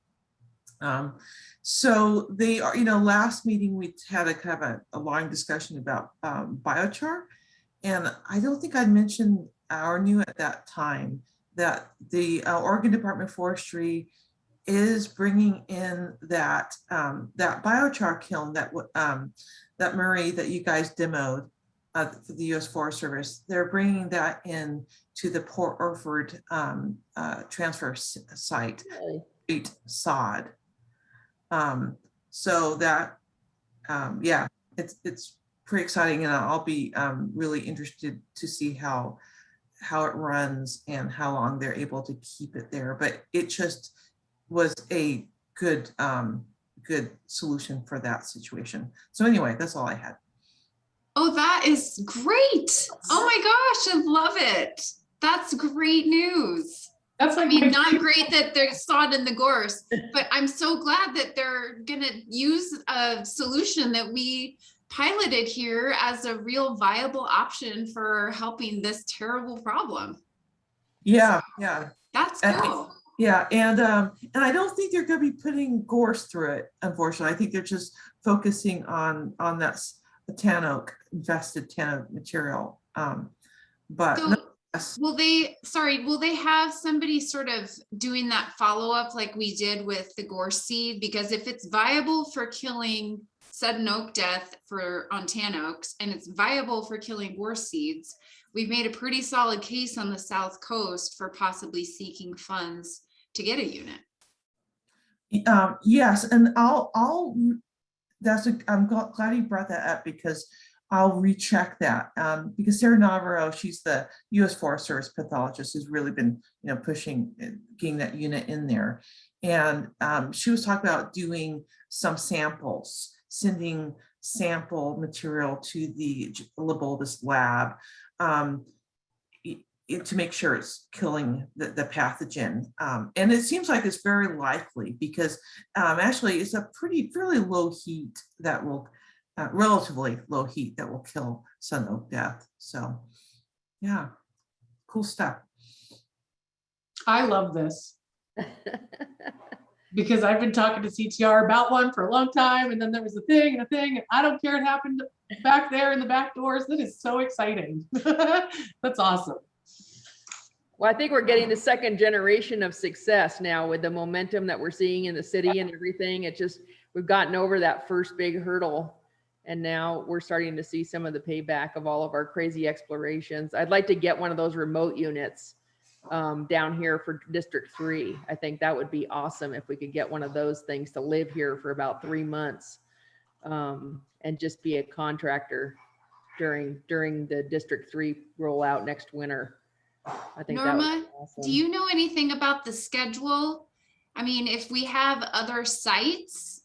So they are, last meeting we had a kind of a long discussion about biochar. And I don't think I mentioned or knew at that time that the Oregon Department of Forestry is bringing in that biochar kiln that Murray, that you guys demoed for the U.S. Forest Service. They're bringing that in to the Port Orford transfer site, sod. So that, yeah, it's pretty exciting, and I'll be really interested to see how it runs and how long they're able to keep it there. But it just was a good solution for that situation. So anyway, that's all I had. Oh, that is great. Oh my gosh, I love it. That's great news. That's like, I mean, not great that they're sod in the gorse, but I'm so glad that they're gonna use a solution that we piloted here as a real viable option for helping this terrible problem. Yeah. That's cool. Yeah, and I don't think they're going to be putting gorse through it. Unfortunately, I think they're just focusing on that tan oak, infested tan oak material. But so will they have somebody sort of doing that follow-up like we did with the gorse seed? Because if it's viable for killing sudden oak death on tan oaks, and it's viable for killing gorse seeds, we've made a pretty solid case on the South Coast for possibly seeking funds to get a unit. Yes, and I'm glad you brought that up, because I'll recheck that, because Sarah Navarro, she's the U.S. Forest Service pathologist who's really been, pushing getting that unit in there, and she was talking about doing some samples, sending sample material to the Labulbus lab to make sure it's killing the pathogen. And it seems like it's very likely, because actually it's a fairly low heat that will, relatively low heat that will kill sun oak death. So yeah, cool stuff. I love this. Because I've been talking to CTR about one for a long time, and then there was a thing, and I don't care, it happened back there in the back doors. That is so exciting. That's awesome. Well, I think we're getting the second generation of success now with the momentum that we're seeing in the city and everything. We've gotten over that first big hurdle, and now we're starting to see some of the payback of all of our crazy explorations. I'd like to get one of those remote units down here for District 3. I think that would be awesome if we could get one of those things to live here for about 3 months and just be a contractor during the District 3 rollout next winter. I think Norma, that would be awesome. Do you know anything about the schedule? I mean, if we have other sites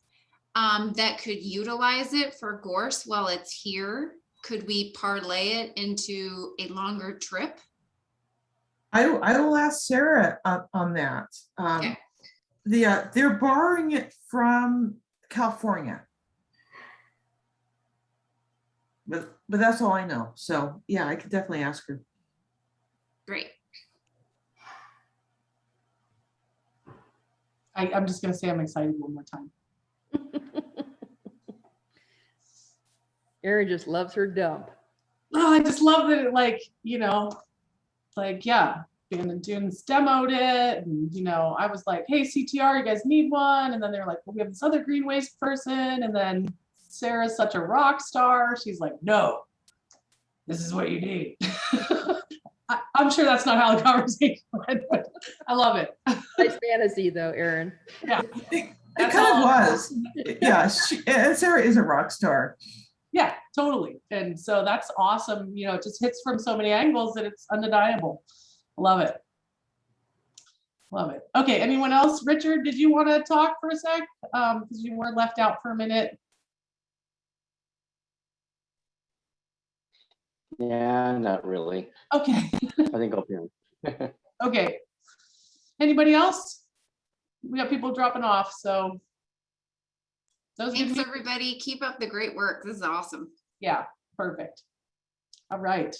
that could utilize it for gorse while it's here, could we parlay it into a longer trip? I will ask Sarah on that. Okay. They're borrowing it from California, but that's all I know. So yeah, I could definitely ask her. Great. I'm just going to say I'm excited one more time. Erin just loves her dump. Oh, I just love that it, yeah, and Dunes demoed it, and I was like, hey, CTR, you guys need one, and then they're like, well, we have this other green waste person, and then Sarah's such a rock star, she's like, no, this is what you need. I'm sure that's not how the conversation went, but I love it. Nice fantasy though, Erin. Yeah, it kind of was. Yeah, and Sarah is a rock star. Yeah, totally. And so that's awesome. It just hits from so many angles that it's undeniable. Love it. Love it. Okay, anyone else? Richard, did you want to talk for a sec? Because you were left out for a minute. Yeah, not really. Okay. I think I'll be. Okay. Anybody else? We got people dropping off, so. Thanks, everybody. Keep up the great work. This is awesome. Yeah, perfect. All right.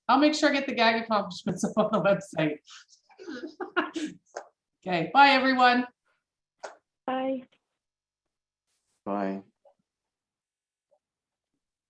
I'll make sure I get the gag accomplishments up on the website. Okay, bye everyone. Bye. Bye.